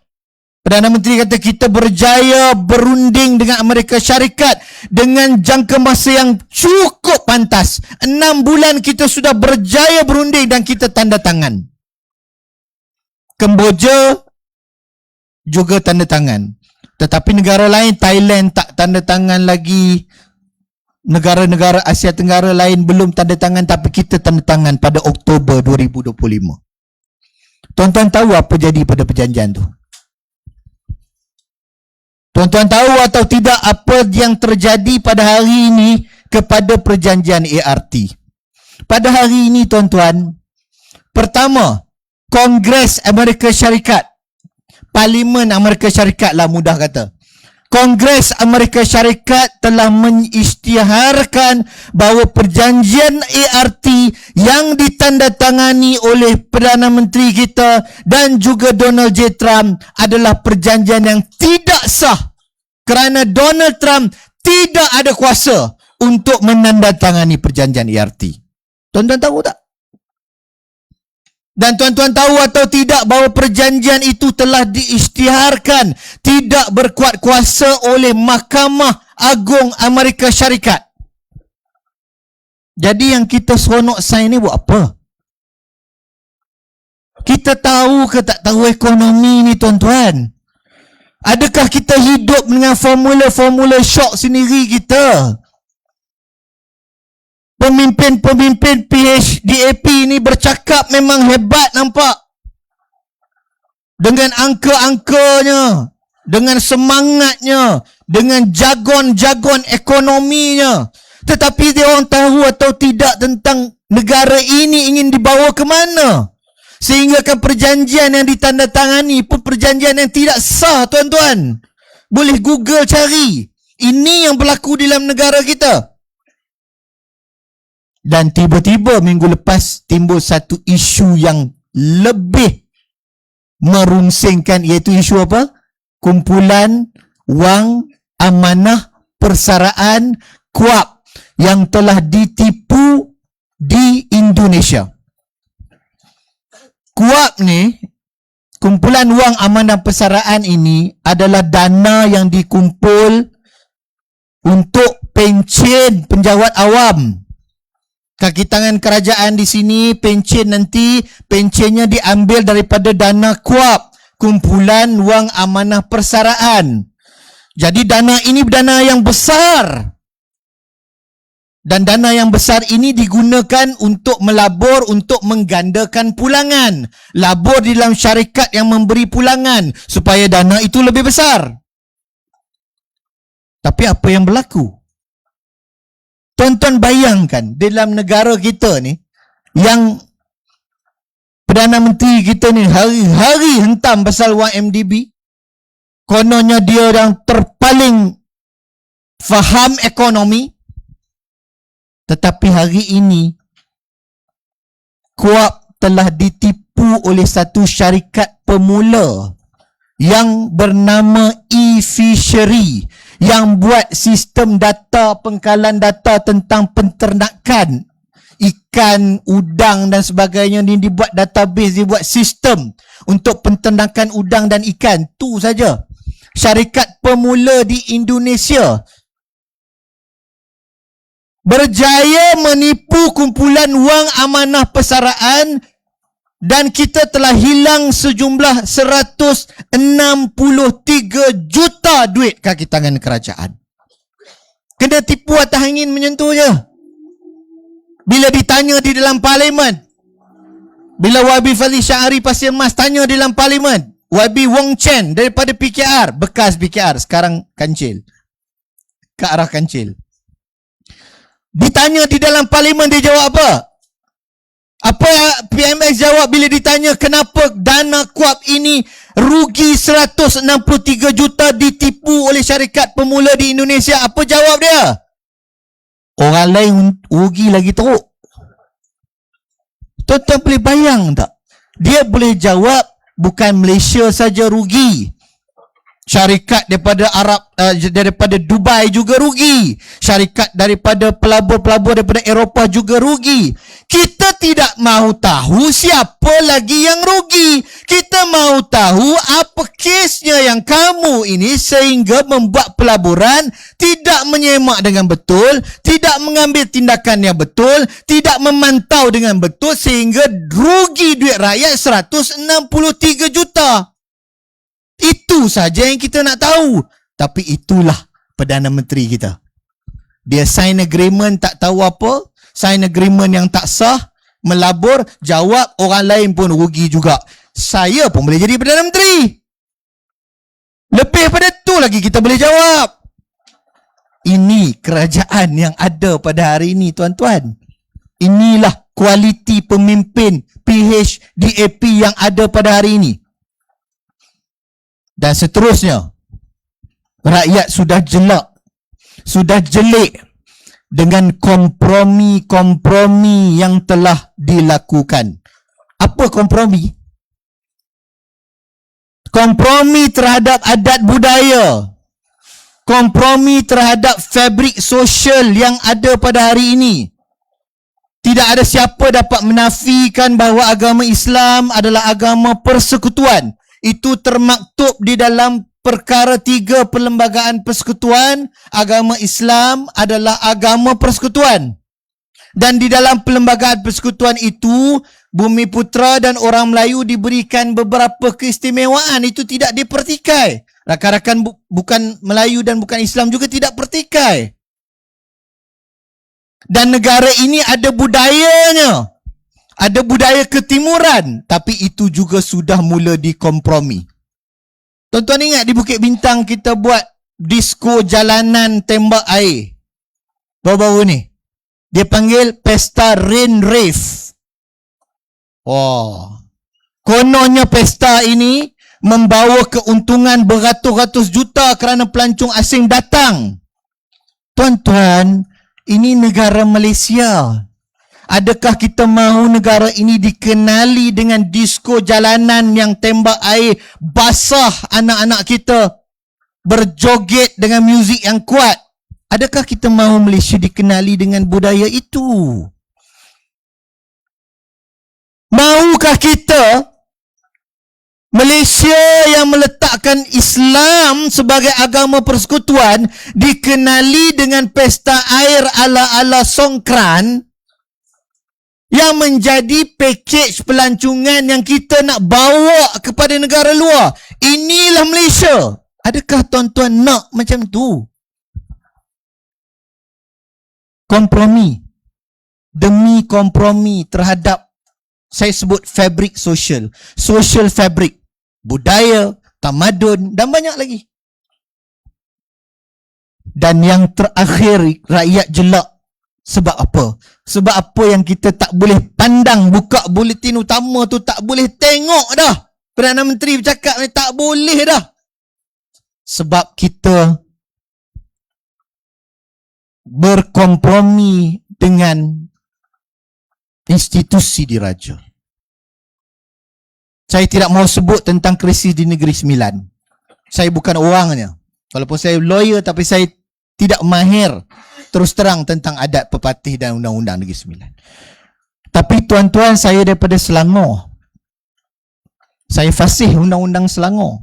Perdana Menteri kata kita berjaya berunding dengan Amerika Syarikat dengan jangka masa yang cukup pantas. 6 bulan kita sudah berjaya berunding dan kita tanda tangan. Kemboja juga tanda tangan. Tetapi negara lain, Thailand tak tanda tangan lagi. Negara-negara Asia Tenggara lain belum tanda tangan, tapi kita tanda tangan pada Oktober 2025. Tuan-tuan tahu apa jadi pada perjanjian tu? Tuan-tuan tahu atau tidak apa yang terjadi pada hari ini kepada perjanjian ART? Pada hari ini, tuan-tuan, pertama, Kongres Amerika Syarikat, Parlimen Amerika Syarikat lah mudah kata, Kongres Amerika Syarikat telah mengisytiharkan bahawa perjanjian ART yang ditandatangani oleh Perdana Menteri kita dan juga Donald J. Trump adalah perjanjian yang tidak sah kerana Donald Trump tidak ada kuasa untuk menandatangani perjanjian ART. Tuan-tuan tahu tak? Dan tuan-tuan tahu atau tidak bahawa perjanjian itu telah diisytiharkan tidak berkuat kuasa oleh Mahkamah Agung Amerika Syarikat. Jadi yang kita seronok sign ni buat apa? Kita tahu ke tak tahu ekonomi ni, tuan-tuan? Adakah kita hidup dengan formula-formula syok sendiri kita? Pemimpin-pemimpin PHDAP ni bercakap memang hebat nampak. Dengan angka-angkanya, dengan semangatnya, dengan jargon-jargon ekonominya. Tetapi dia orang tahu atau tidak tentang negara ini ingin dibawa ke mana? Sehingga kan perjanjian yang ditandatangani pun perjanjian yang tidak sah, tuan-tuan. Boleh Google cari. Ini yang berlaku di dalam negara kita. Dan tiba-tiba minggu lepas timbul satu isu yang lebih merungsingkan, iaitu isu apa? Kumpulan wang amanah persaraan KUAP yang telah ditipu di Indonesia. KUAP ni, kumpulan wang amanah persaraan ini adalah dana yang dikumpul untuk pencen penjawat awam. Kaki tangan kerajaan di sini, pencen nanti, pencennya diambil daripada dana KUAP, kumpulan wang amanah persaraan. Jadi dana ini dana yang besar. Dan dana yang besar ini digunakan untuk melabur, untuk menggandakan pulangan. Labur di dalam syarikat yang memberi pulangan supaya dana itu lebih besar. Tapi apa yang berlaku? Tuan-tuan bayangkan dalam negara kita ni, yang Perdana Menteri kita ni hari-hari hentam pasal wang MDB. Kononnya dia yang terpaling faham ekonomi. Tetapi hari ini KUAP telah ditipu oleh satu syarikat pemula yang bernama eFishery, yang buat sistem data, pengkalan data tentang penternakan ikan, udang dan sebagainya. Ni dibuat database, dibuat sistem untuk penternakan udang dan ikan. Tu saja. Syarikat pemula di Indonesia berjaya menipu kumpulan wang amanah persaraan, dan kita telah hilang sejumlah 163 juta duit kaki tangan kerajaan. Kena tipu atas angin menyentuh je. Bila ditanya di dalam parlimen, bila YB Fadli Syahari Pasir Mas tanya di dalam parlimen, YB Wong Chen daripada PKR, bekas PKR, sekarang Kancil, ke arah Kancil, ditanya di dalam parlimen, dia jawab apa? Apa PMX jawab bila ditanya kenapa dana KUAP ini rugi 163 juta ditipu oleh syarikat pemula di Indonesia? Apa jawab dia? Orang lain rugi lagi teruk. Tuan-tuan boleh bayang tak? Dia boleh jawab bukan Malaysia saja rugi. Syarikat daripada daripada Dubai juga rugi. Syarikat daripada pelabur-pelabur daripada Eropah juga rugi. Kita tidak mahu tahu siapa lagi yang rugi. Kita mahu tahu apa kesnya yang kamu ini sehingga membuat pelaburan tidak menyemak dengan betul, tidak mengambil tindakan yang betul, tidak memantau dengan betul sehingga rugi duit rakyat 163 juta. Itu saja yang kita nak tahu. Tapi itulah Perdana Menteri kita. Dia sign agreement tak tahu apa, sign agreement yang tak sah, melabur, jawab, orang lain pun rugi juga. Saya pun boleh jadi Perdana Menteri. Lebih pada tu lagi kita boleh jawab. Ini kerajaan yang ada pada hari ini, tuan-tuan. Inilah kualiti pemimpin PHDAP yang ada pada hari ini. Dan seterusnya, rakyat sudah jelak, sudah jelik dengan kompromi-kompromi yang telah dilakukan. Apa kompromi? Kompromi terhadap adat budaya, kompromi terhadap fabrik sosial yang ada pada hari ini. Tidak ada siapa dapat menafikan bahawa agama Islam adalah agama persekutuan. Itu termaktub di dalam perkara 3 Perlembagaan Persekutuan. Agama Islam adalah agama persekutuan. Dan di dalam Perlembagaan Persekutuan itu, Bumiputra dan orang Melayu diberikan beberapa keistimewaan. Itu tidak dipertikai. Rakan-rakan bukan Melayu dan bukan Islam juga tidak pertikai. Dan negara ini ada budayanya. Ada budaya ketimuran, tapi itu juga sudah mula dikompromi. Tuan-tuan ingat di Bukit Bintang kita buat disko jalanan tembak air baru-baru ni. Dia panggil Pesta Rain Rave. Oh, Kononnya pesta ini membawa keuntungan beratus-ratus juta kerana pelancong asing datang. Tuan-tuan, ini negara Malaysia. Adakah kita mahu negara ini dikenali dengan disko jalanan yang tembak air basah anak-anak kita berjoget dengan muzik yang kuat? Adakah kita mahu Malaysia dikenali dengan budaya itu? Mahukah kita Malaysia yang meletakkan Islam sebagai agama persekutuan dikenali dengan pesta air ala-ala Songkran yang menjadi pakej pelancongan yang kita nak bawa kepada negara luar? Inilah Malaysia. Adakah tuan-tuan nak macam tu? Kompromi demi kompromi terhadap, saya sebut, fabrik sosial, social fabric, budaya, tamadun dan banyak lagi. Dan yang terakhir, rakyat jelak. Sebab apa? Sebab apa yang kita tak boleh pandang, buka buletin utama tu tak boleh tengok dah. Perdana Menteri bercakap ni tak boleh dah. Sebab kita berkompromi dengan institusi diraja. Saya tidak mahu sebut tentang krisis di Negeri Sembilan. Saya bukan orangnya. Walaupun saya lawyer, tapi saya tidak mahir terus terang tentang adat pepatih dan undang-undang Negeri Sembilan. Tapi tuan-tuan, saya daripada Selangor. Saya fasih undang-undang Selangor.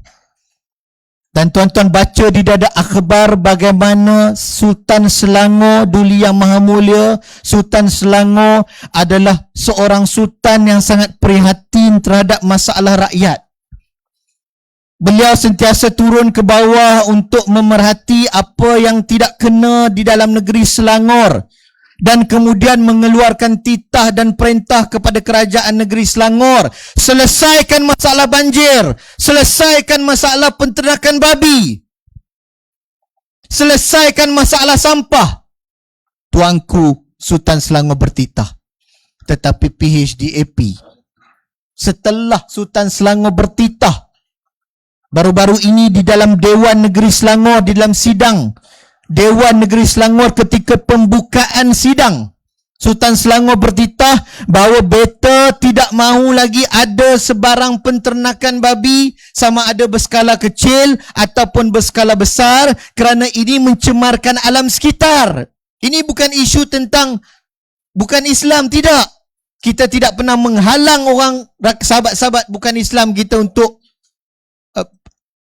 Dan tuan-tuan baca di dada akhbar bagaimana Sultan Selangor Duli Yang Maha Mulia, Sultan Selangor adalah seorang sultan yang sangat prihatin terhadap masalah rakyat. Beliau sentiasa turun ke bawah untuk memerhati apa yang tidak kena di dalam negeri Selangor dan kemudian mengeluarkan titah dan perintah kepada kerajaan negeri Selangor. Selesaikan masalah banjir, selesaikan masalah penternakan babi, selesaikan masalah sampah. Tuanku Sultan Selangor bertitah. Tetapi PHDAP, setelah Sultan Selangor bertitah, baru-baru ini di dalam Dewan Negeri Selangor, di dalam sidang Dewan Negeri Selangor ketika pembukaan sidang, Sultan Selangor bertitah bahawa beta tidak mahu lagi ada sebarang penternakan babi, sama ada berskala kecil ataupun berskala besar, kerana ini mencemarkan alam sekitar. Ini bukan isu tentang, bukan Islam, tidak. Kita tidak pernah menghalang orang, sahabat-sahabat bukan Islam kita untuk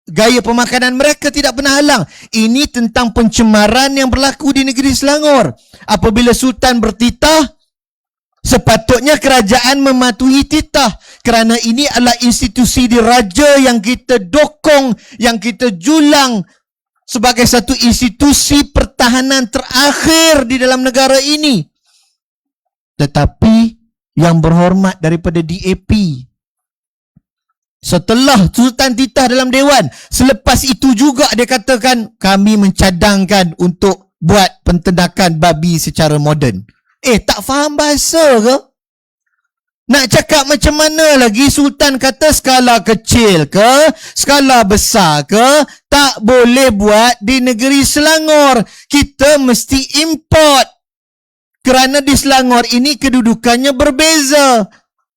gaya pemakanan mereka, tidak pernah halang. Ini tentang pencemaran yang berlaku di negeri Selangor. Apabila Sultan bertitah, sepatutnya kerajaan mematuhi titah, kerana ini adalah institusi diraja yang kita dokong, yang kita julang sebagai satu institusi pertahanan terakhir di dalam negara ini. Tetapi yang berhormat daripada DAP, setelah Sultan titah dalam Dewan, selepas itu juga dia katakan kami mencadangkan untuk buat penternakan babi secara moden. Tak faham bahasa ke? Nak cakap macam mana lagi? Sultan kata skala kecil ke, skala besar ke, tak boleh buat di negeri Selangor. Kita mesti import. Kerana di Selangor ini kedudukannya berbeza.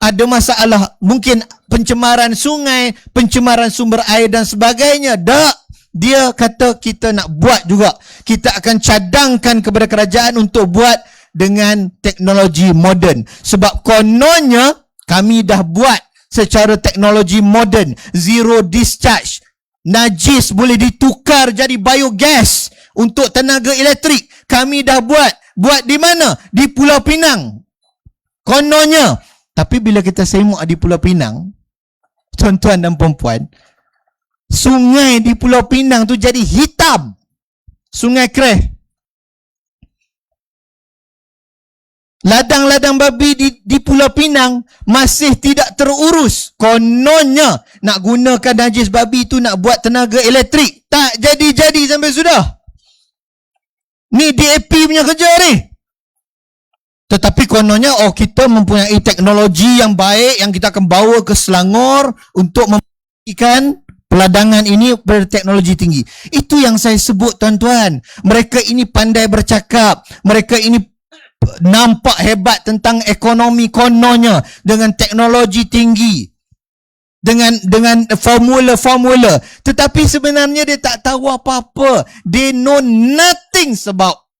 Ada masalah mungkin pencemaran sungai, pencemaran sumber air dan sebagainya. Tak. Dia kata kita nak buat juga. Kita akan cadangkan kepada kerajaan untuk buat dengan teknologi moden. Sebab kononnya kami dah buat secara teknologi moden. Zero discharge. Najis boleh ditukar jadi biogas untuk tenaga elektrik. Kami dah buat. Buat di mana? Di Pulau Pinang. Kononnya. Tapi bila kita semak di Pulau Pinang, tuan-tuan dan perempuan, sungai di Pulau Pinang tu jadi hitam. Sungai Kreh. Ladang-ladang babi di Pulau Pinang masih tidak terurus. Kononnya nak gunakan najis babi tu nak buat tenaga elektrik. Tak jadi-jadi sampai sudah. Ni DAP punya kerja ni. Tetapi kononnya kita mempunyai teknologi yang baik yang kita akan bawa ke Selangor untuk memberikan peladangan ini berteknologi tinggi. Itu yang saya sebut tuan-tuan. Mereka ini pandai bercakap. Mereka ini nampak hebat tentang ekonomi kononnya dengan teknologi tinggi. Dengan formula-formula. Tetapi sebenarnya dia tak tahu apa-apa. They know nothing about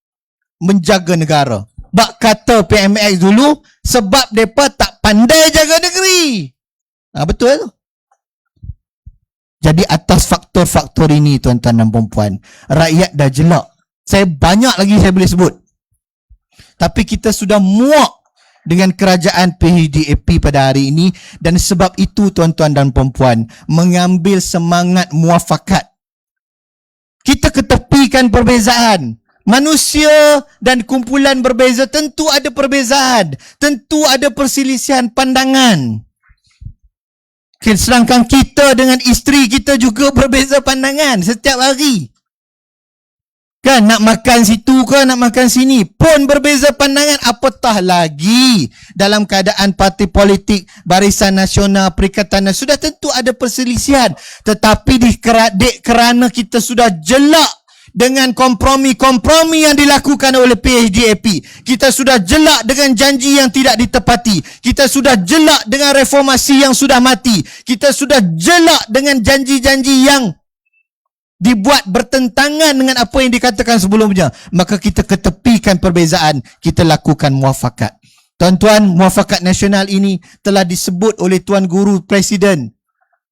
menjaga negara. Bak kata PMX dulu, sebab mereka tak pandai jaga negeri. Betul tu. Jadi atas faktor-faktor ini tuan-tuan dan puan-puan, rakyat dah jelak. Saya banyak lagi saya boleh sebut. Tapi kita sudah muak dengan kerajaan PHDAP pada hari ini, dan sebab itu tuan-tuan dan puan-puan mengambil semangat muafakat. Kita ketepikan perbezaan. Manusia dan kumpulan berbeza, tentu ada perbezaan, tentu ada perselisihan pandangan. Sedangkan kita dengan isteri kita juga berbeza pandangan setiap hari. Kan nak makan situ ke nak makan sini pun berbeza pandangan, apatah lagi dalam keadaan parti politik, Barisan Nasional, Perikatan Nasional, sudah tentu ada perselisihan. Tetapi kerana kita sudah jelak dengan kompromi-kompromi yang dilakukan oleh PHDAP, kita sudah jelak dengan janji yang tidak ditepati, kita sudah jelak dengan reformasi yang sudah mati, kita sudah jelak dengan janji-janji yang dibuat bertentangan dengan apa yang dikatakan sebelumnya, maka kita ketepikan perbezaan, kita lakukan muafakat. Tuan-tuan, muafakat nasional ini telah disebut oleh Tuan Guru Presiden,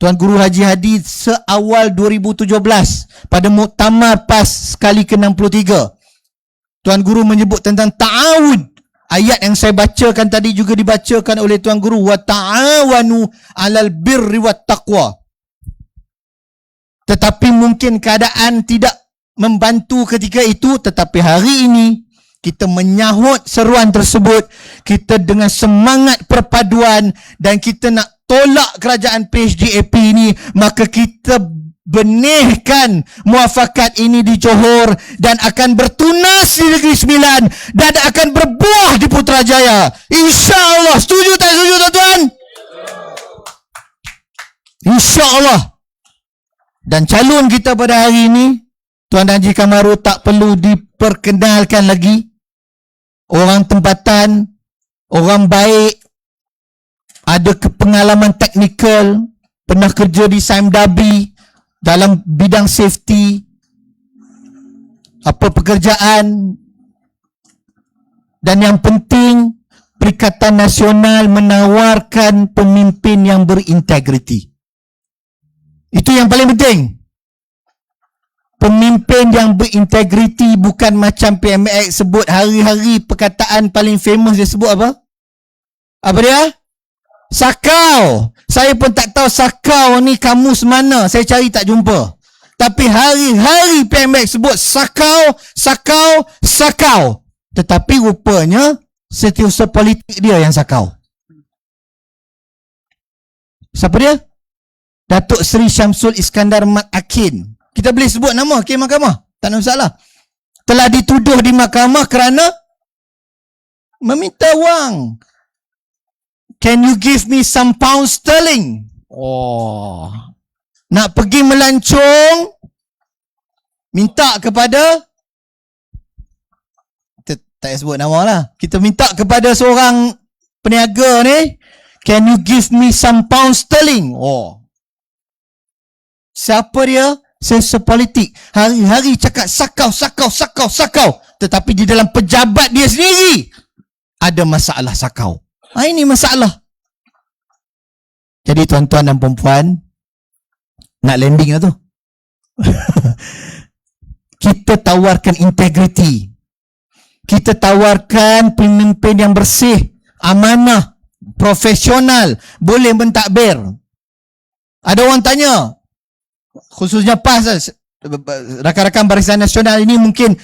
Tuan Guru Haji Hadi seawal 2017 pada muktamar PAS sekali ke-63. Tuan Guru menyebut tentang ta'awun. Ayat yang saya bacakan tadi juga dibacakan oleh Tuan Guru, wa ta'awanu 'alal birri wat taqwa. Tetapi mungkin keadaan tidak membantu ketika itu, tetapi hari ini kita menyahut seruan tersebut, kita dengan semangat perpaduan dan kita nak tolak kerajaan PHDAP ini, maka kita benihkan muafakat ini di Johor dan akan bertunas di Negeri Sembilan dan akan berbuah di Putrajaya. InsyaAllah. Setuju tak setuju tuan-tuan? InsyaAllah. Dan calon kita pada hari ini, Tuan Haji Kamaru tak perlu diperkenalkan lagi. Orang tempatan, orang baik, ada pengalaman teknikal, pernah kerja di Sime Darby dalam bidang safety, apa pekerjaan, dan yang penting Perikatan Nasional menawarkan pemimpin yang berintegriti. Itu yang paling penting. Pemimpin yang berintegriti, bukan macam PMX sebut hari-hari perkataan paling famous dia sebut apa? Apa dia? Sakau. Saya pun tak tahu sakau ni kamus mana. Saya cari tak jumpa. Tapi hari-hari PMX sebut sakau, sakau, sakau. Tetapi rupanya setiausaha politik dia yang sakau. Siapa dia? Datuk Seri Syamsul Iskandar Mat Akin. Kita boleh sebut nama Hakim Mahkamah, tak ada masalah. Telah dituduh di mahkamah kerana meminta wang. Can you give me some pound sterling? Oh. Nak pergi melancong, minta kepada, kita tak sebut nama lah, kita minta kepada seorang peniaga ni, can you give me some pound sterling? Oh. Siapa dia? Sesiausaha politik. Hari-hari cakap sakau, sakau, sakau, sakau. Tetapi di dalam pejabat dia sendiri ada masalah sakau. Ini masalah. Jadi tuan-tuan dan perempuan, nak landing lah tu. Kita tawarkan integriti. Kita tawarkan pemimpin yang bersih, amanah, profesional, boleh mentadbir. Ada orang tanya, khususnya PAS, rakan-rakan Barisan Nasional ini mungkin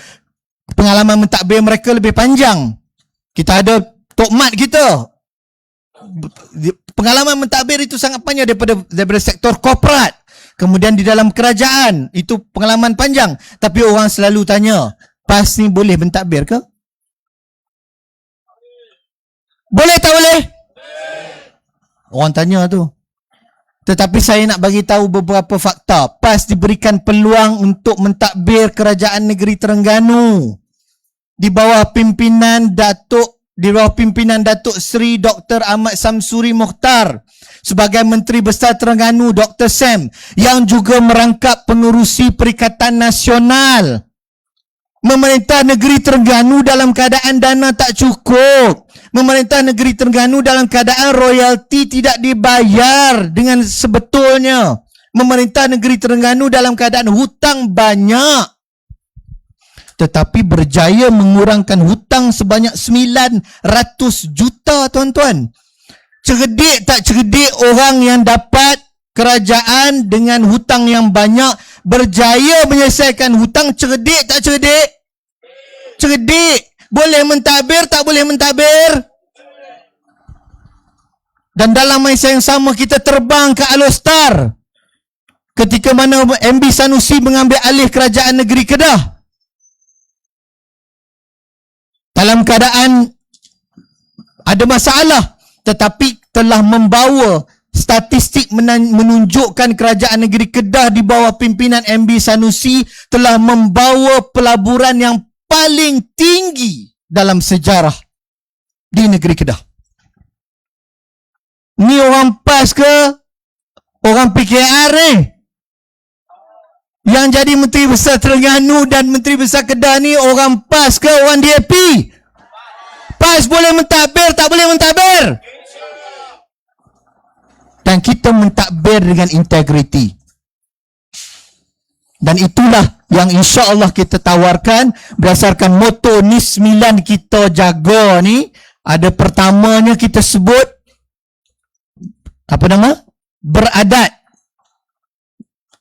pengalaman mentadbir mereka lebih panjang. Kita ada Tok Mat kita, pengalaman mentadbir itu sangat panjang daripada sektor korporat, kemudian di dalam kerajaan, itu pengalaman panjang. Tapi orang selalu tanya, PAS ni boleh mentadbir ke? Boleh tak boleh? Orang tanya tu. Tetapi saya nak bagi tahu beberapa fakta. PAS diberikan peluang untuk mentadbir Kerajaan Negeri Terengganu di bawah pimpinan Datuk Seri Dr. Ahmad Samsuri Mokhtar sebagai Menteri Besar Terengganu Dr. Sam, yang juga merangkap pengurusi Perikatan Nasional. Memerintah negeri Terengganu dalam keadaan dana tak cukup. Memerintah negeri Terengganu dalam keadaan royalti tidak dibayar dengan sebetulnya. Memerintah negeri Terengganu dalam keadaan hutang banyak. Tetapi berjaya mengurangkan hutang sebanyak 900 juta, tuan-tuan. Cerdik tak cerdik orang yang dapat kerajaan dengan hutang yang banyak berjaya menyelesaikan hutang? Cerdik tak cerdik? Cerdik. Boleh mentadbir tak boleh mentadbir? Dan dalam masa yang sama kita terbang ke Alostar ketika mana MB Sanusi mengambil alih kerajaan negeri Kedah dalam keadaan ada masalah, tetapi telah membawa statistik menunjukkan kerajaan negeri Kedah di bawah pimpinan MB Sanusi telah membawa pelaburan yang paling tinggi dalam sejarah di negeri Kedah. Ni orang PAS ke orang PKR ni? Yang jadi Menteri Besar Terengganu dan Menteri Besar Kedah ni orang PAS ke orang DAP? PAS boleh mentadbir tak boleh mentadbir? Dan kita mentadbir dengan integriti. Dan itulah yang insya-Allah kita tawarkan berdasarkan moto NIS 9 kita jaga ni. Ada pertamanya kita sebut apa nama? Beradat.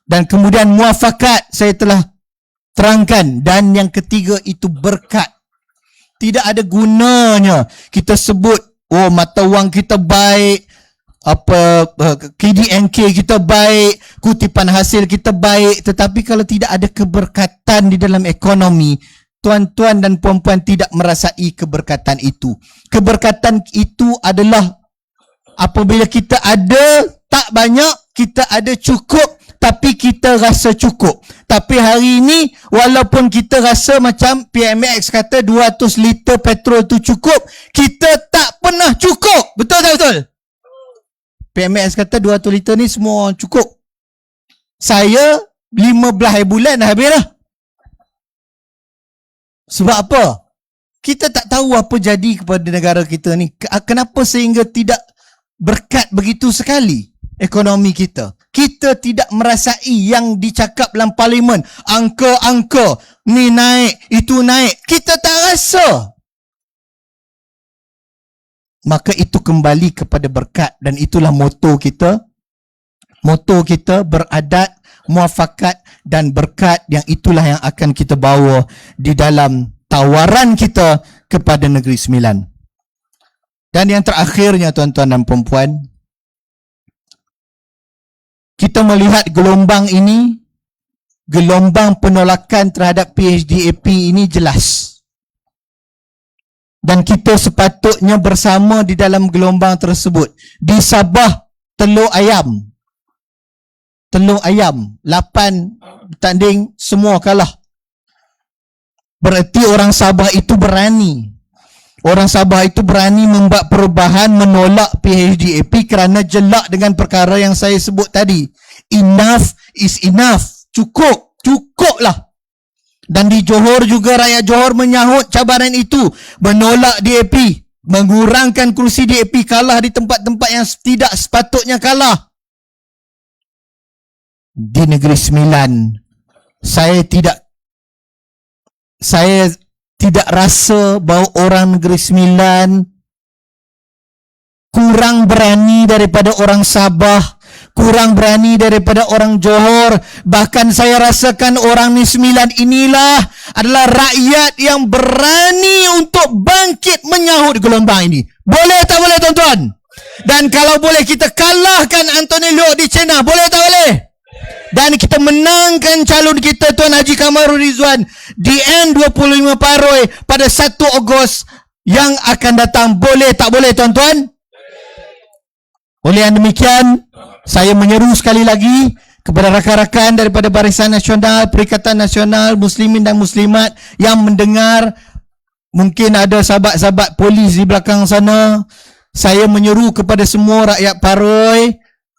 Dan kemudian muafakat saya telah terangkan, dan yang ketiga itu berkat. Tidak ada gunanya kita sebut mata wang kita baik, KDNK kita baik, kutipan hasil kita baik, tetapi kalau tidak ada keberkatan di dalam ekonomi, tuan-tuan dan puan-puan tidak merasai keberkatan itu. Keberkatan itu adalah apabila kita ada tak banyak, kita ada cukup, tapi kita rasa cukup. Tapi hari ini walaupun kita rasa macam PMX kata 200 liter petrol tu cukup, kita tak pernah cukup. Betul tak betul? PMX kata 200 liter ni semua cukup. Saya 15 bulan dah habis dah. Sebab apa? Kita tak tahu apa jadi kepada negara kita ni. Kenapa sehingga tidak berkat begitu sekali ekonomi kita? Kita tidak merasai yang dicakap dalam parlimen. Angka-angka, ni naik, itu naik. Kita tak rasa. Maka itu kembali kepada berkat, dan itulah moto kita. Moto kita beradat, muafakat dan berkat, yang itulah yang akan kita bawa di dalam tawaran kita kepada Negeri Sembilan. Dan yang terakhirnya tuan-tuan dan puan-puan, kita melihat gelombang ini, gelombang penolakan terhadap PHDAP ini jelas. Dan kita sepatutnya bersama di dalam gelombang tersebut. Di Sabah, telur ayam. Telur ayam. 8 tanding, semua kalah. Berarti orang Sabah itu berani. Orang Sabah itu berani membuat perubahan menolak PHDAP kerana jelak dengan perkara yang saya sebut tadi. Enough is enough. Cukup. Cukuplah. Dan di Johor juga rakyat Johor menyahut cabaran itu, menolak DAP, mengurangkan kursi DAP, kalah di tempat-tempat yang tidak sepatutnya kalah. Di Negeri Sembilan, saya tidak rasa bahawa orang Negeri Sembilan kurang berani daripada orang Sabah, kurang berani daripada orang Johor. Bahkan saya rasakan orang Negeri Sembilan inilah adalah rakyat yang berani untuk bangkit menyahut gelombang ini. Boleh tak boleh tuan-tuan? Dan kalau boleh kita kalahkan Anthony Leong di China, boleh tak boleh? Dan kita menangkan calon kita Tuan Haji Kamarul Rizwan di N25 Paroi pada 1 Ogos yang akan datang. Boleh tak boleh tuan-tuan? Oleh yang demikian, saya menyeru sekali lagi kepada rakan-rakan daripada Barisan Nasional, Perikatan Nasional Muslimin dan Muslimat yang mendengar, mungkin ada sahabat-sahabat polis di belakang sana. Saya menyeru kepada semua rakyat Paroi,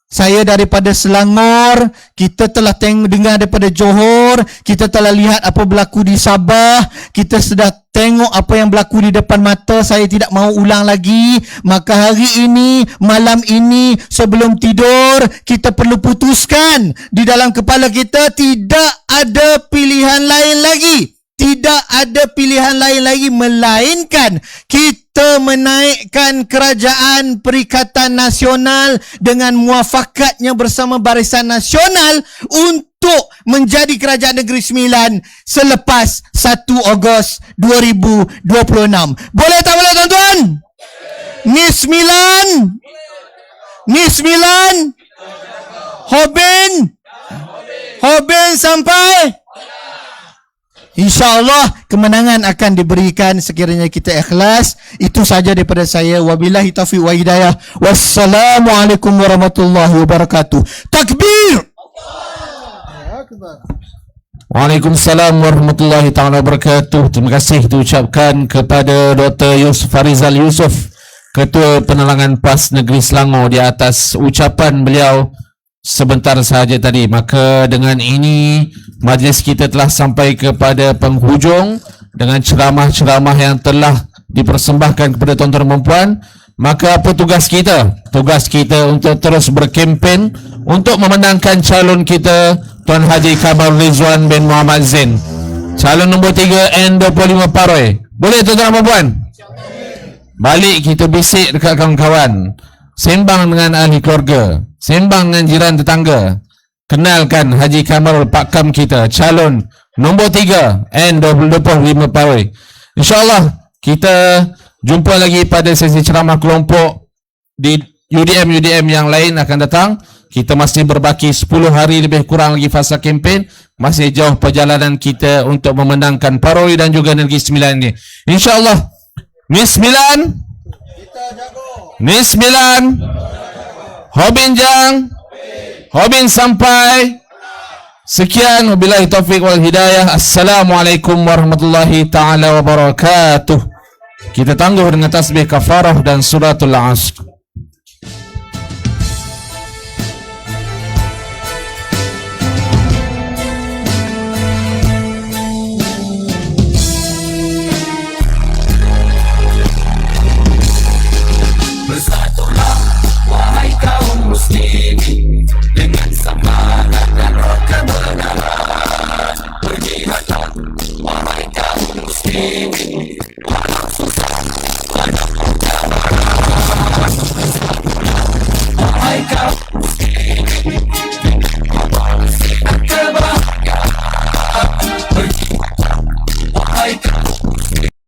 saya daripada Selangor, kita telah dengar daripada Johor, kita telah lihat apa berlaku di Sabah, kita sudah tengok apa yang berlaku di depan mata, saya tidak mahu ulang lagi. Maka hari ini, malam ini, sebelum tidur, kita perlu putuskan di dalam kepala kita, tidak ada pilihan lain lagi. Tidak ada pilihan lain lagi melainkan kita menaikkan kerajaan Perikatan Nasional dengan muafakatnya bersama Barisan Nasional untuk menjadi Kerajaan Negeri Sembilan selepas 1 Ogos 2026. Boleh tak boleh tuan-tuan? Ni sembilan. Hobin sampai. InsyaAllah kemenangan akan diberikan sekiranya kita ikhlas. Itu saja daripada saya. Wabillahi taufiq wa hidayah. Wassalamualaikum warahmatullahi wabarakatuh. Takbir! Waalaikumsalam warahmatullahi taala wabarakatuh. Terima kasih diucapkan kepada Dr. Farizal Yusof, Ketua Penerangan PAS Negeri Selangor, di atas ucapan beliau sebentar sahaja tadi. Maka dengan ini majlis kita telah sampai kepada penghujung dengan ceramah-ceramah yang telah dipersembahkan kepada tuan-tuan dan puan. Maka apa tugas kita? Tugas kita untuk terus berkempen untuk memenangkan calon kita, Tuan Haji Kamal Rizwan bin Muhammad Zain, calon nombor 3 N25 Paroi. Boleh tuan-tuan dan puan? Balik kita bisik dekat kawan-kawan, sembang dengan ahli keluarga, sembang dengan jiran tetangga. Kenalkan Haji Kamal Pakam kita, calon nombor 3 N25 Paroi. InsyaAllah kita jumpa lagi pada sesi ceramah kelompok di UDM yang lain akan datang. Kita masih berbaki 10 hari lebih kurang lagi fasa kempen. Masih jauh perjalanan kita untuk memenangkan Paroi dan juga Negeri Sembilan ini. InsyaAllah Ni Sembilan Hobin Jang, Hobin sampai. Sekian, wabillahi taufiq wal hidayah. Assalamualaikum warahmatullahi taala wabarakatuh. Kita tangguh dengan tasbih kafarah dan suratul Asr.